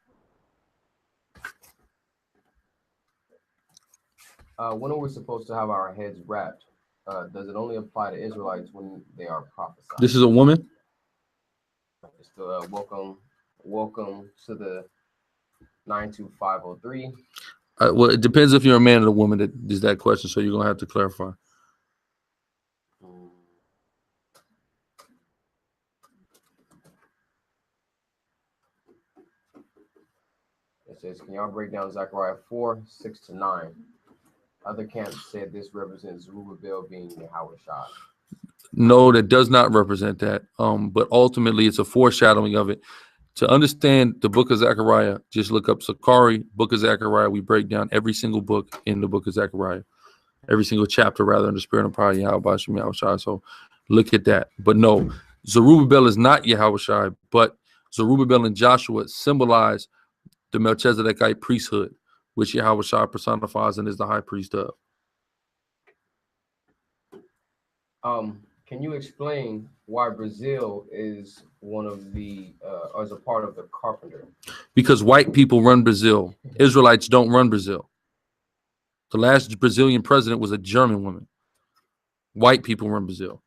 When are we supposed to have our heads wrapped? Does it only apply to Israelites when they are prophesied? This is a woman. It's the welcome welcome to the 92503. Well, it depends if you're a man or a woman that is that question, so you're gonna have to clarify. It says, can y'all break down Zechariah 4:6-9? Other camps said this represents Zerubbabel being Yahawadah. No, that does not represent that. But ultimately, it's a foreshadowing of it. To understand the book of Zechariah, just look up Sakari, book of Zechariah. We break down every single book in the book of Zechariah, every single chapter, rather, in the spirit of power, Yahawadah. So look at that. But no, Zerubbabel is not Yahawadah, but Zerubbabel and Joshua symbolize the Melchizedekite priesthood, which Yahawadah personifies and is the high priest of. Can you explain why Brazil is one of the or is a part of the carpenter? Because white people run Brazil. Israelites don't run Brazil. The last Brazilian president was a German woman. White people run Brazil.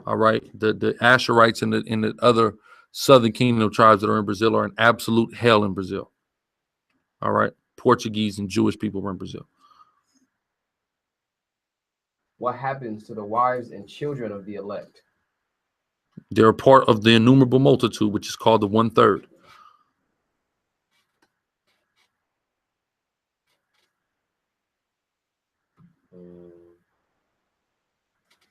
All right. The Asherites and the other Southern Kingdom tribes that are in Brazil are in absolute hell in Brazil. All right. Portuguese and Jewish people run Brazil. What happens to the wives and children of the elect? They're a part of the innumerable multitude, which is called the 1/3.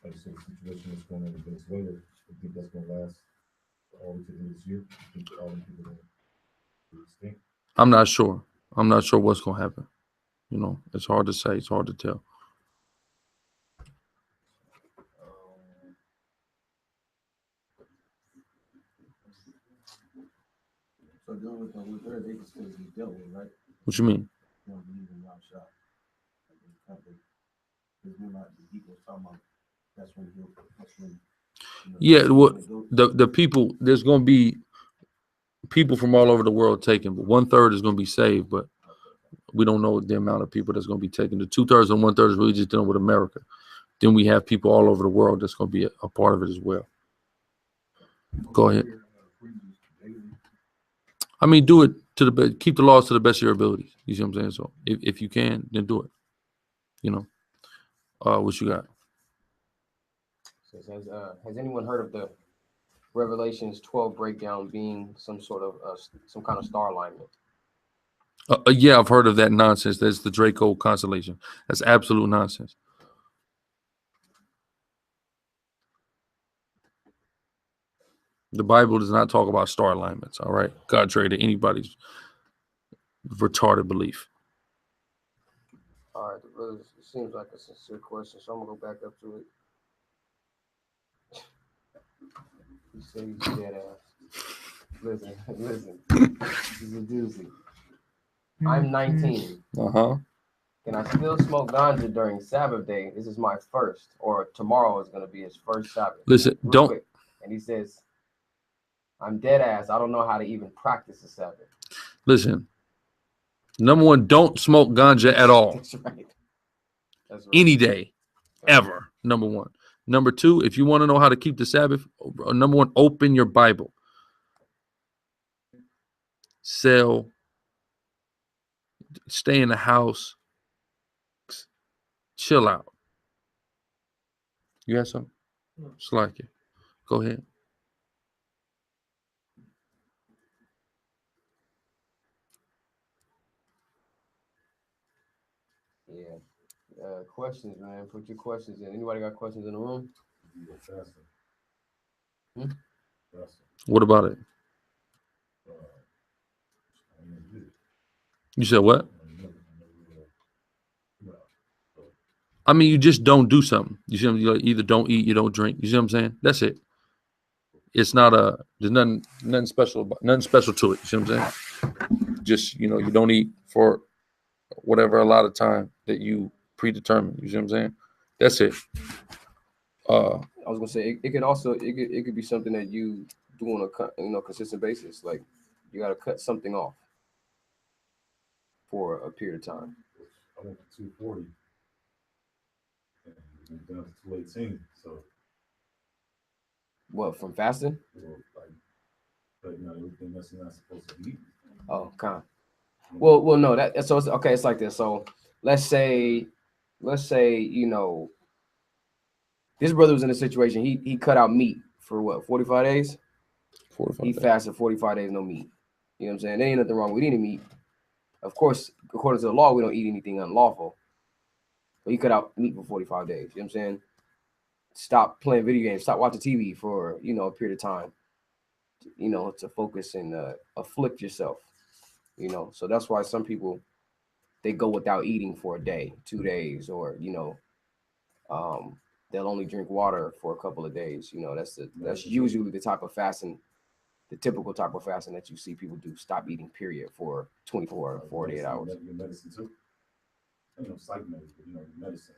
Like I said, the situation that's going on in Venezuela, I think that's going to last all the way to the end of this year. I think all the people going to extinct. I'm not sure. I'm not sure what's going to happen. You know, it's hard to say. It's hard to tell. So dealing with them, they can still be dealt with, right? What you mean? You don't believe in y'all shot. Because we're not the people talking about. That's when you. Yeah, well, the people, there's going to be people from all over the world taken, but 1/3 is going to be saved, but we don't know the amount of people that's going to be taken. The 2/3 and 1/3 is really just dealing with America. Then we have people all over the world that's going to be a part of it as well. Go ahead. I mean, do it to the best. Keep the laws to the best of your abilities. You see what I'm saying? So if you can, then do it. You know, what you got? Says, has anyone heard of the Revelations 12 breakdown being some sort of some kind of star alignment? Yeah, I've heard of that nonsense. That's the Draco constellation. That's absolute nonsense. The Bible does not talk about star alignments, all right? Contrary to anybody's retarded belief. All right, it seems like a sincere question, so I'm going to go back up to it. He said he's dead ass. Listen. This is a doozy. I'm 19. Uh-huh. Can I still smoke ganja during Sabbath day? This is my first, or tomorrow is going to be his first Sabbath. Listen, Real don't. quick. And he says, I'm dead ass. I don't know how to even practice the Sabbath. Listen. Number one, don't smoke ganja at all. That's right. That's right. Any day, ever. Number one. Number two, if you want to know how to keep the Sabbath, number one, open your Bible. Sell. Stay in the house. Chill out. You have something? Just like it. Go ahead. Yeah. Questions, man. Put your questions in. Anybody got questions in the room? What about it? You said what? I mean, you just don't do something. You see what I'm saying? You either don't eat, you don't drink. You see what I'm saying? That's it. It's not there's nothing special to it. You see what I'm saying? Just, you don't eat for whatever a lot of time that you predetermine. You see what I'm saying? That's it. I was gonna say it could be something that you do on a consistent basis. Like you got to cut something off for a period of time. I went to 240 and down to 218. So what, from fasting? like But you know, everything that's not supposed to be. Oh, kind. Well, no, that so it's okay. It's like this. So let's say, you know, this brother was in a situation. He cut out meat for what 45 days. 45 He days. fasted 45 days, no meat. You know what I'm saying? There ain't nothing wrong with eating meat. Of course, according to the law, we don't eat anything unlawful. But he cut out meat for 45 days. You know what I'm saying? Stop playing video games. Stop watching TV for, you know, a period of time. You know, to focus and afflict yourself. You know, so that's why some people, they go without eating for a day, 2 days, or, you know, they'll only drink water for a couple of days. You know, that's usually the type of fasting, the typical type of fasting that you see people do. Stop eating, period, for 24 or 48 hours. Your medicine too. You know, psych medicine, but you know, medicine.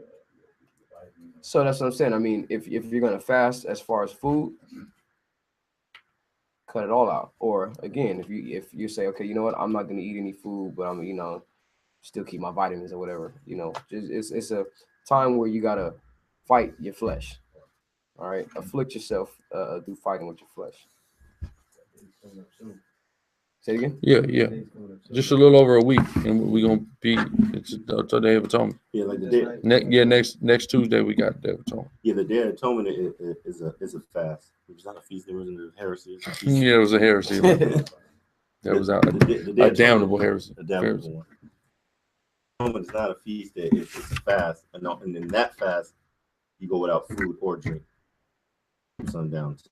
Like, So that's what I'm saying. I mean, if you're gonna fast as far as food, cut it all out. Or again, if you say, okay, you know what, I'm not gonna eat any food, but I'm, you know, still keep my vitamins or whatever. You know, it's a time where you gotta fight your flesh. All right, afflict yourself through fighting with your flesh. Say it again. Yeah. Just a little over a week, and we're gonna be. It's the Day of Atonement. Yeah, like the day. Next Tuesday we got Day of Atonement. Yeah, the Day of Atonement is a fast. It was not a feast. There wasn't a heresy. Yeah, it was a heresy. That was out. A damnable heresy. A damnable one. Atonement is not a feast day. It's a fast, and in that fast, you go without food or drink from sundown to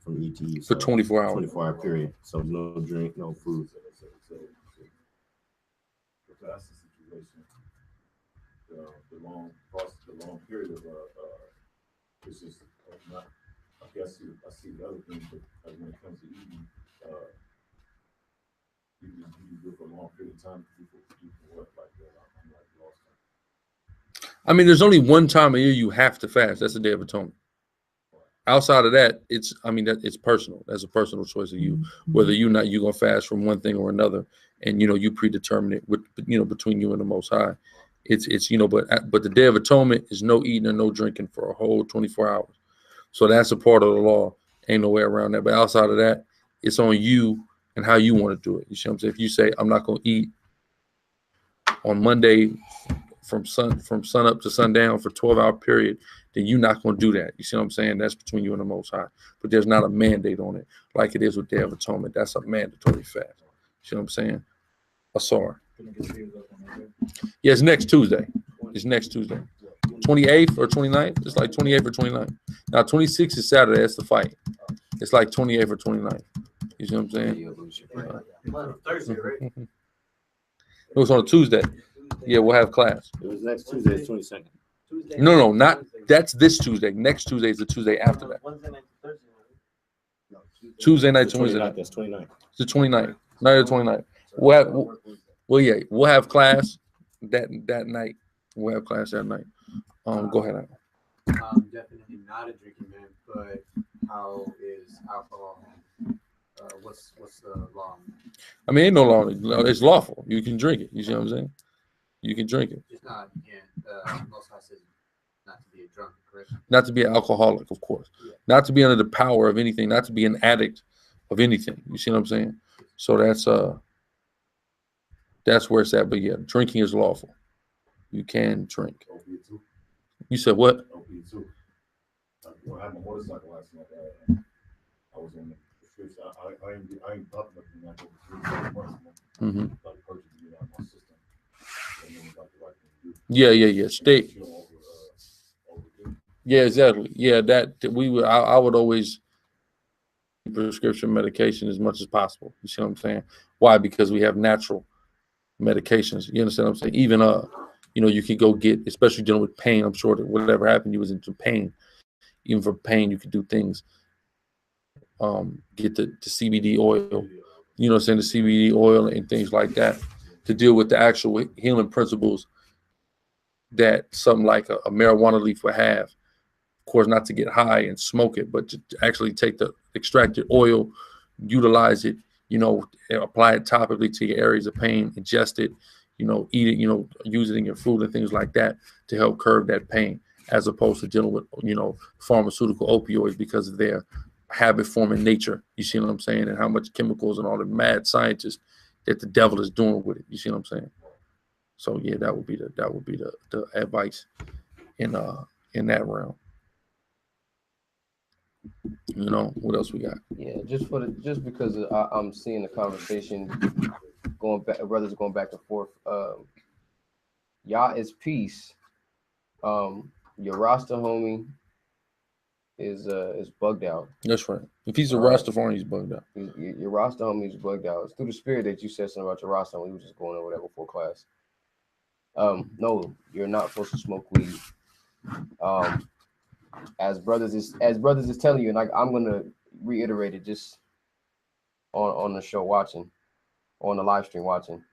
from ET for 24 hours. 24-hour period. So no drink, no food. So the fasting situation, the long process, the long period of it's just not. Okay, I see the other thing, but when it comes to eating, you do it for a long period of time. People what like I'm like lost. I mean, there's only one time a year you have to fast. That's the Day of Atonement. Outside of that, it's personal. That's a personal choice of you, whether you're gonna fast from one thing or another, and you know you predetermine it with between you and the Most High. It's but the Day of Atonement is no eating and no drinking for a whole 24 hours. So that's a part of the law. Ain't no way around that. But outside of that, it's on you and how you want to do it. You see what I'm saying? If you say I'm not gonna eat on Monday from sun up to sundown for 12-hour period, then you're not going to do that. You see what I'm saying? That's between you and the Most High. But there's not a mandate on it like it is with Day of Atonement. That's a mandatory fast. You see what I'm saying? Asar. Yeah, it's next Tuesday. It's next Tuesday. 28th or 29th? It's like 28th or 29th. Now, 26th is Saturday. That's the fight. It's like 28th or 29th. You see what I'm saying? Thursday, right? It was on a Tuesday. Yeah, we'll have class. It was next Tuesday, 22nd. No, not that's this Tuesday. Next Tuesday is the Tuesday after that. Tuesday night to Wednesday night. That's 29th. It's the 29th. Night of the 29th. We'll have class that night. We'll have class that night. Go ahead. I'm definitely not a drinking man, but how is alcohol? What's the law? I mean, ain't no law. It's lawful. You can drink it. You see what I'm saying? You can drink it. Just not, you can't. Most High says not to be a drunk, correct? Not to be an alcoholic, of course. Yeah. Not to be under the power of anything. Not to be an addict of anything. You see what I'm saying? So that's where it's at. But yeah, drinking is lawful. You can drink. You said what? When I had my motorcycle last night, I was on the prescription. I ain't talking about the like over 3 months. Mm-hmm. Like purchasing it out of my system. Yeah. State. Yeah, exactly. Yeah, I would always prescription medication as much as possible. You see what I'm saying? Why? Because we have natural medications. You understand what I'm saying? Even you could go get, especially dealing with pain. I'm sure that whatever happened, you was into pain. Even for pain, you could do things. Get the CBD oil. You know what I'm saying? The CBD oil and things like that to deal with the actual healing principles that something like a marijuana leaf would have. Of course, not to get high and smoke it, but to actually take the extracted oil, utilize it, apply it topically to your areas of pain, ingest it, eat it, use it in your food and things like that to help curb that pain, as opposed to dealing with, pharmaceutical opioids because of their habit forming nature. You see what I'm saying? And how much chemicals and all the mad scientists that the devil is doing with it. You see what I'm saying? So yeah, that would be the advice in that realm. You know, what else we got? Yeah, just because I'm seeing the conversation going back, brothers going back and forth. Yah is peace. Your Rasta homie is bugged out. That's right. If he's a All right. Rastafarian, he's bugged out. Your Rasta homie is bugged out. It's through the spirit that you said something about your Rasta. We were just going over that before class. No, you're not supposed to smoke weed. As brothers is telling you, and I'm gonna reiterate it just on the show watching, on the live stream watching.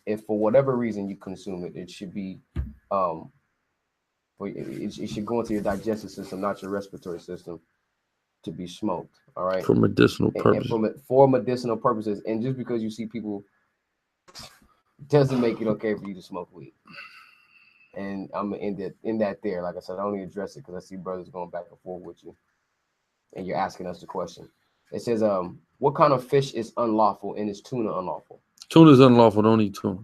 If for whatever reason you consume it, it should be it should go into your digestive system, not your respiratory system, to be smoked. All right. For medicinal purposes. For medicinal purposes, and just because you see people doesn't make it okay for you to smoke weed. And I'm in that there. Like I said, I only address it because I see brothers going back and forth with you, and you're asking us the question. It says, what kind of fish is unlawful, and is tuna unlawful? Tuna is unlawful. Don't eat tuna.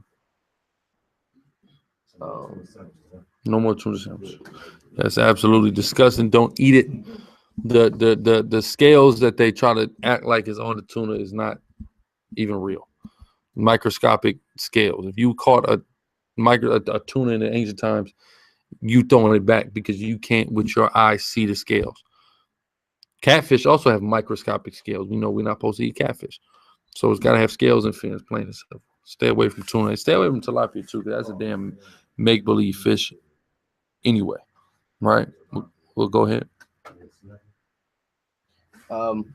No more tuna sandwiches. That's absolutely disgusting. Don't eat it. The scales that they try to act like is on the tuna is not even real. Microscopic scales. If you caught a tuna in the ancient times, you throwing it back because you can't with your eyes see the scales. Catfish also have microscopic scales. We know we're not supposed to eat catfish, so it's got to have scales and fins. Plain and simple. Stay away from tuna. Stay away from tilapia too, because that's a damn make-believe fish. Anyway, right? We'll go ahead. Can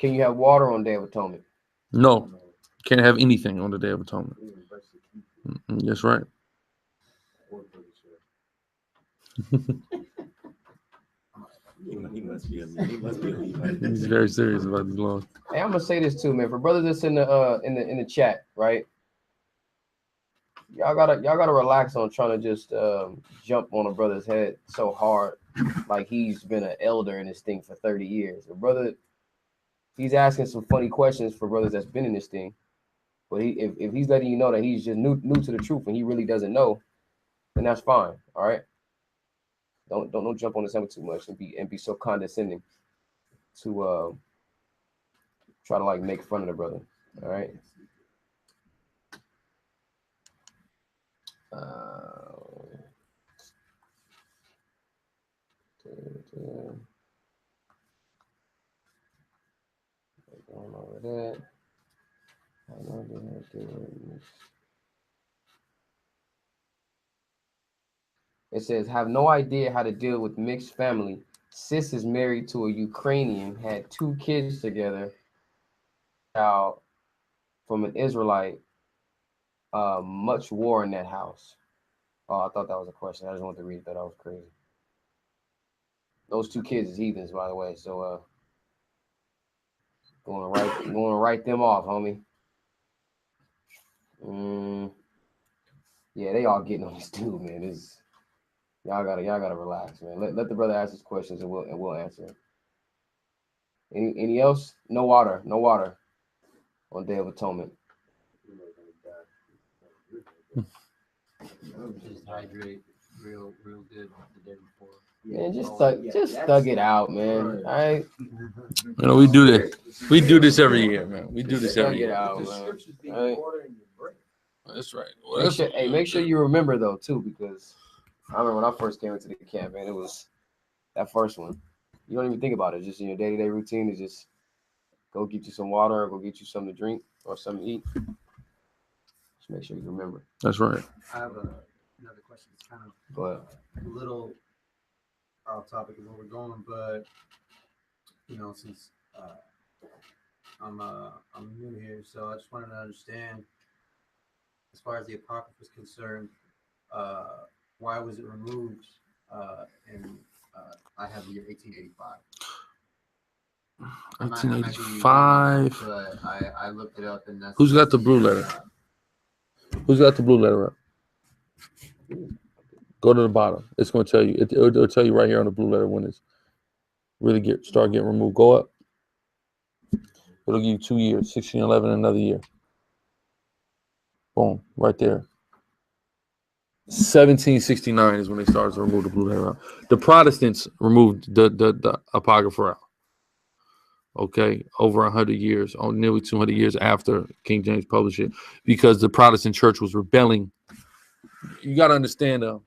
you have water on Day of Atonement? No, can't have anything on the Day of Atonement. That's right. He must be. He's very serious about these laws. Hey, I'm gonna say this too, man. For brothers that's in the chat, right? Y'all gotta relax on trying to just jump on a brother's head so hard, like he's been an elder in this thing for 30 years. A brother, he's asking some funny questions for brothers that's been in this thing, but if he's letting you know that he's just new to the truth and he really doesn't know, then that's fine. All right. Don't jump on this hammer too much and be so condescending to try to like make fun of the brother. All right. Going over that. It says, have no idea how to deal with mixed family. Sis is married to a Ukrainian, had 2 kids together. Child from an Israelite. Much war in that house. Oh, I thought that was a question. I just wanted to read that. That was crazy. Those 2 kids is heathens, by the way. So going to write them off, homie. Yeah, they all getting on this dude, man. Y'all gotta relax, man. Let the brother ask his questions and we'll answer it. Any else? No water on Day of Atonement. Just hydrate real good the day before. Man, just thug it out, man. All right. You know, we do this. We do this every year, man. We do this every year. Thug it out, man. All right. That's right. Well, Make sure you remember though too, because I remember when I first came into the camp, man. It was that first one. You don't even think about it. Just in your day-to-day routine is just go get you some water, or go get you something to drink or something to eat. Just make sure you remember. That's right. I have another question. It's kind of Go ahead. a little off topic of where we're going, but since I'm new here, so I just wanted to understand, as far as the Apocrypha is concerned, why was it removed? And I have the year 1885. 1885. But I looked it up, and that's Who's got the blue letter? Who's got the blue letter up? Go to the bottom. It's going to tell you. It'll tell you right here on the blue letter when it's really start getting removed. Go up. It'll give you 2 years, 1611, another year. Boom, right there. 1769 is when they started to remove the blue letter out. The Protestants removed the Apocrypha out. Okay, over 100 years, nearly 200 years after King James published it, because the Protestant church was rebelling. You got to understand the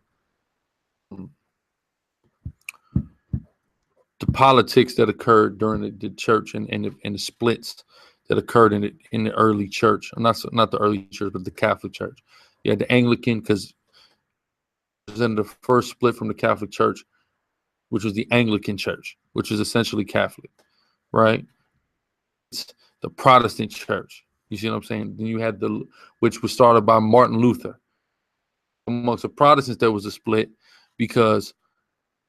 politics that occurred during the church and the splits that occurred in the early church. Not the early church, but the Catholic Church. You had the Anglican, because then the first split from the Catholic Church, which was the Anglican Church, which is essentially Catholic, right? It's the Protestant Church. You see what I'm saying? Then you had which was started by Martin Luther. Amongst the Protestants, there was a split because,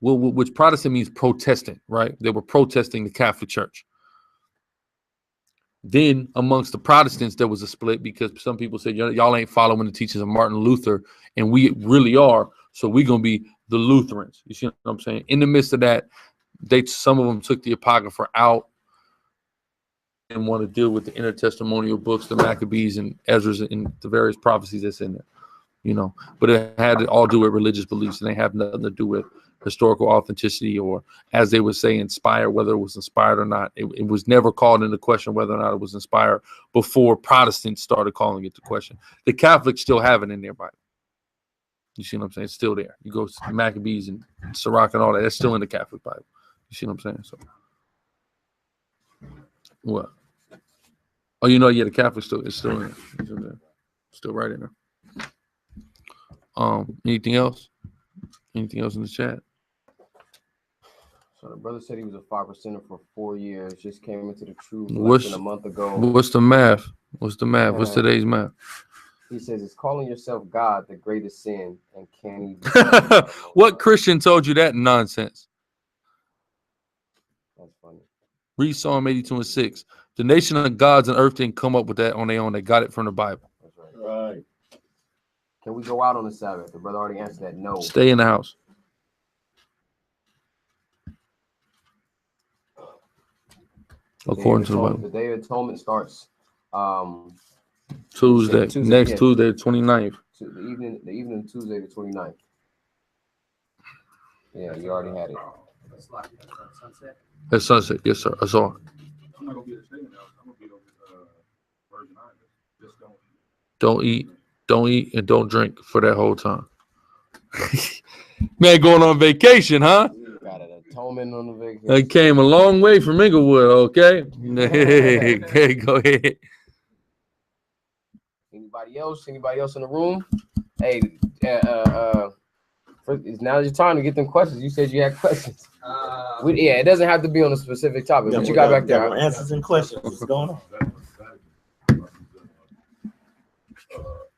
which Protestant means Protestant, right? They were protesting the Catholic Church. Then amongst the Protestants, there was a split because some people said, y'all ain't following the teachings of Martin Luther, and we really are, so we're going to be the Lutherans. You see what I'm saying? In the midst of that, some of them took the Apocrypha out and want to deal with the intertestamental books, the Maccabees and Ezra's and the various prophecies that's in there, But it had to all do with religious beliefs, and they have nothing to do with historical authenticity or, as they would say, inspired, whether it was inspired or not. It was never called into question whether or not it was inspired before Protestants started calling it to question. The Catholics still have it in their Bible. You see what I'm saying? It's still there. You go to the Maccabees and Sirach and all that, that's still in the Catholic Bible. You see what I'm saying? So, what? Oh, yeah, the Catholic it's still in there. It's in there. Still right in there. Anything else? Anything else in the chat? So the brother said he was a 5%er for 4 years. Just came into the truth less than a month ago. What's the math? What's today's math? He says, "Is calling yourself God the greatest sin, and can't even." What Christian told you that nonsense? That's funny. Read Psalm 82:6. The nation of gods and earth didn't come up with that on their own. They got it from the Bible. That's right. Right. Can we go out on the Sabbath? The brother already answered that. No. Stay in the house. According to the Bible. The Day of Atonement starts Tuesday. Next Tuesday, the 29th. The evening of Tuesday, the 29th. Yeah, you already had it. Sunset. It's sunset. Yes, sir. I saw it. I'm not gonna be able to stay in the house. I'm gonna be over Virgin Islands. Just Don't eat, and don't drink for that whole time. Man, going on vacation, huh? Got an atonement on the vacation. I came a long way from Inglewood, okay? Hey, go ahead. Anybody else? Anybody else in the room? Hey, now's your time to get them questions. You said you had questions. It doesn't have to be on a specific topic. Yeah, but you got back there. More answers and questions. What's going on?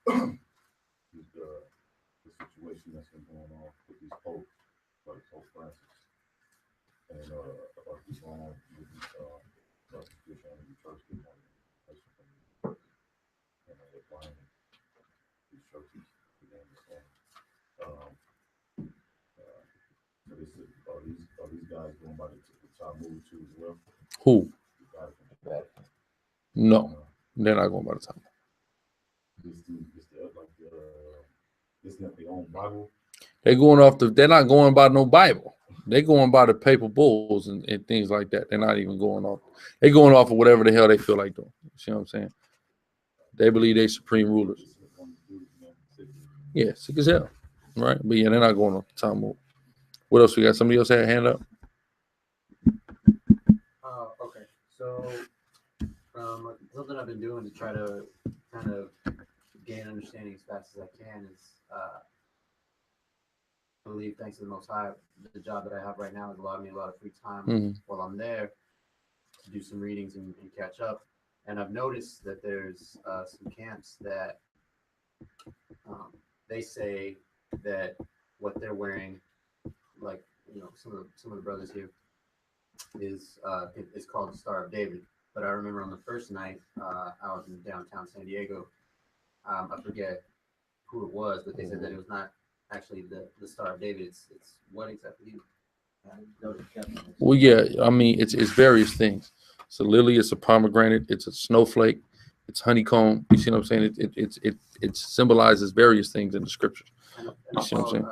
The situation that's been going on with these popes, like Pope Francis, and about this wrong with these Christianity church people and they're buying these churches to gain the same. So are these guys going by the Talmud too as well? Who? No, they're not going by the Talmud. It's not their own Bible. They're not going by no Bible. They're going by the papal bulls and things like that. They're not even going off. They're going off of whatever the hell they feel like doing. You see what I'm saying? They believe they're supreme rulers. Yeah, sick as hell. Right? But yeah, they're not going off the Talmud. What else we got? Somebody else had a hand up? Okay. So something I've been doing to try to kind of gain understanding as fast as I can is I believe, thanks to the Most High, the job that I have right now has allowed me a lot of free time while I'm there to do some readings and catch up. And I've noticed that there's some camps that they say that what they're wearing, like some of the brothers here, is called the Star of David. But I remember on the first night out in downtown San Diego, I forget who it was, but they said that it was not actually the Star of David. It's what exactly? Well, yeah, I mean, it's various things. It's a lily, it's a pomegranate, it's a snowflake, it's honeycomb. You see what I'm saying? It symbolizes various things in the scriptures. You see what I'm saying?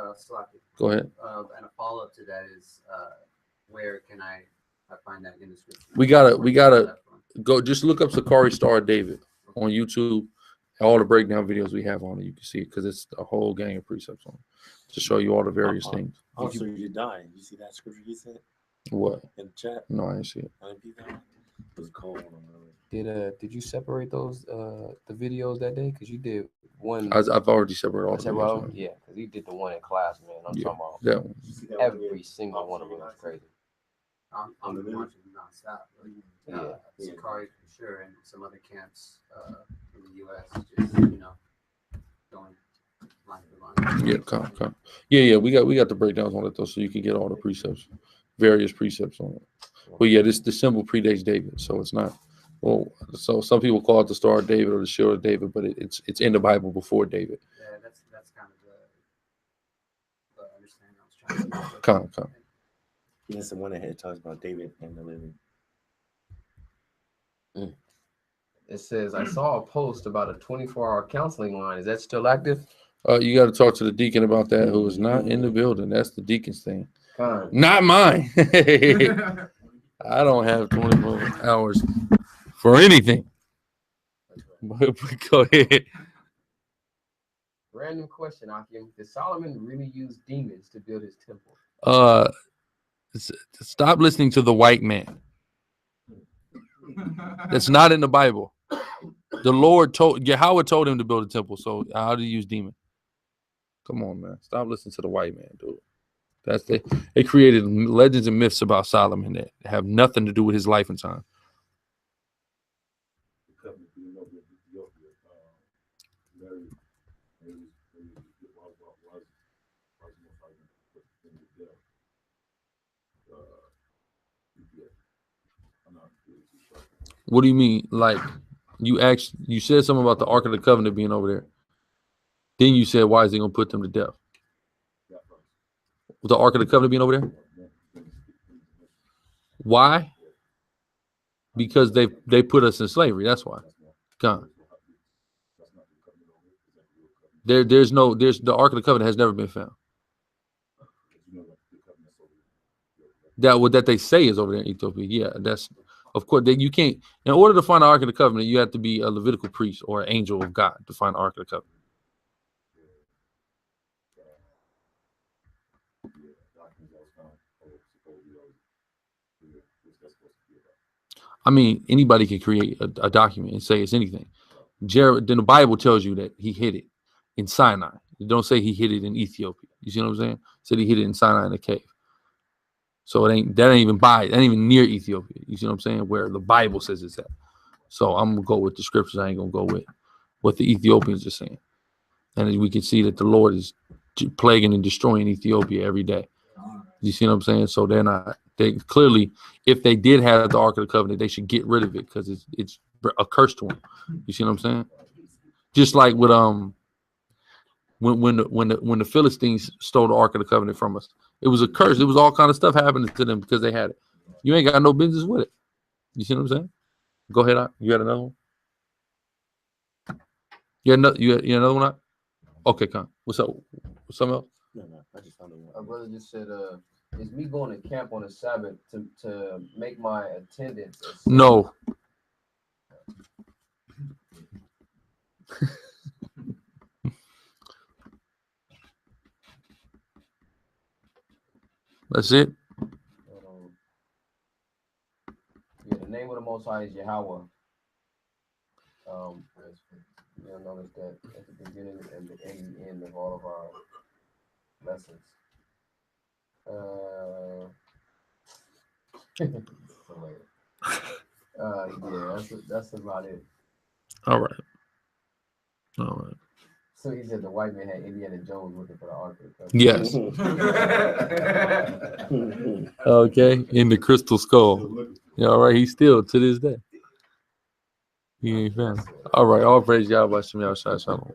Go ahead. And a follow up to that is, where can I find that in the scripture? We gotta go. Just look up Sakari Star David on YouTube. All the breakdown videos we have on it, you can see it because it's a whole gang of precepts on it to show you all the various things. Also, you dying. You see that scripture you said What? in the chat? No, I didn't see it. It was cold. Did you separate those the videos that day? Because you did one. I've already separated all the videos. Yeah, because you did the one in class, man. I'm Yeah, talking about that one. every single one of them was crazy. I'm watching nonstop. Yeah. Sakari for sure, and some other camps in the U.S. Just going line for line. Yeah, come. Yeah. We got the breakdowns on it though, so you can get all the precepts, various precepts on it. But yeah, the symbol predates David, so it's not. Well, so some people call it the Star of David or the Shield of David, but it's in the Bible before David. Yeah, that's kind of the understanding I was trying to. Come. Yes, the one that talks about David and the living. It says, I saw a post about a 24-hour counseling line. Is that still active? You got to talk to the deacon about that, who is not in the building. That's the deacon's thing, Con. not mine. I don't have 24 hours for anything. But go ahead. Random question, Akim. Did Solomon really use demons to build his temple? Stop listening to the white man. That's not in the Bible. The Lord Yahawadah told him to build a temple. So how did he use demon? Come on, man. Stop listening to the white man, dude. They created legends and myths about Solomon that have nothing to do with his life and time. What do you mean? Like you said something about the Ark of the Covenant being over there. Then you said, why is he gonna put them to death? With the Ark of the Covenant being over there? Why? Because they put us in slavery. That's why. God. There's the Ark of the Covenant has never been found. That they say is over there in Ethiopia. Yeah, that's of course you can't. In order to find the Ark of the Covenant, you have to be a Levitical priest or an angel of God to find the Ark of the Covenant. I mean, anybody can create a document and say it's anything. Then the Bible tells you that he hid it in Sinai. You don't say he hid it in Ethiopia. You see what I'm saying? It said he hid it in Sinai in a cave. So that ain't even near Ethiopia. You see what I'm saying? Where the Bible says it's at. So I'm gonna go with the scriptures. I ain't gonna go with what the Ethiopians are saying. And we can see that the Lord is plaguing and destroying Ethiopia every day. You see what I'm saying? So they clearly, if they did have the Ark of the Covenant, they should get rid of it because it's a curse to them. You see what I'm saying? Just like with when the Philistines stole the Ark of the Covenant from us, it was a curse. It was all kind of stuff happening to them because they had it. You ain't got no business with it. You see what I'm saying? Go ahead. You got another one? You had another one? Okay, come. What's up? Something else? No. I just found one. My brother just said, is me going to camp on the Sabbath to make my attendance? No. That's it. Yeah, the name of the Most High is Yahawadah. You'll notice that at the beginning and the end of all of our lessons. Yeah, that's about it. All right. So he said the white man had Indiana Jones looking for the Ark. Yes. Okay. In the crystal skull. Yeah, all right. He's still to this day. He ain't found. All right. All praise Yahweh. Shalom.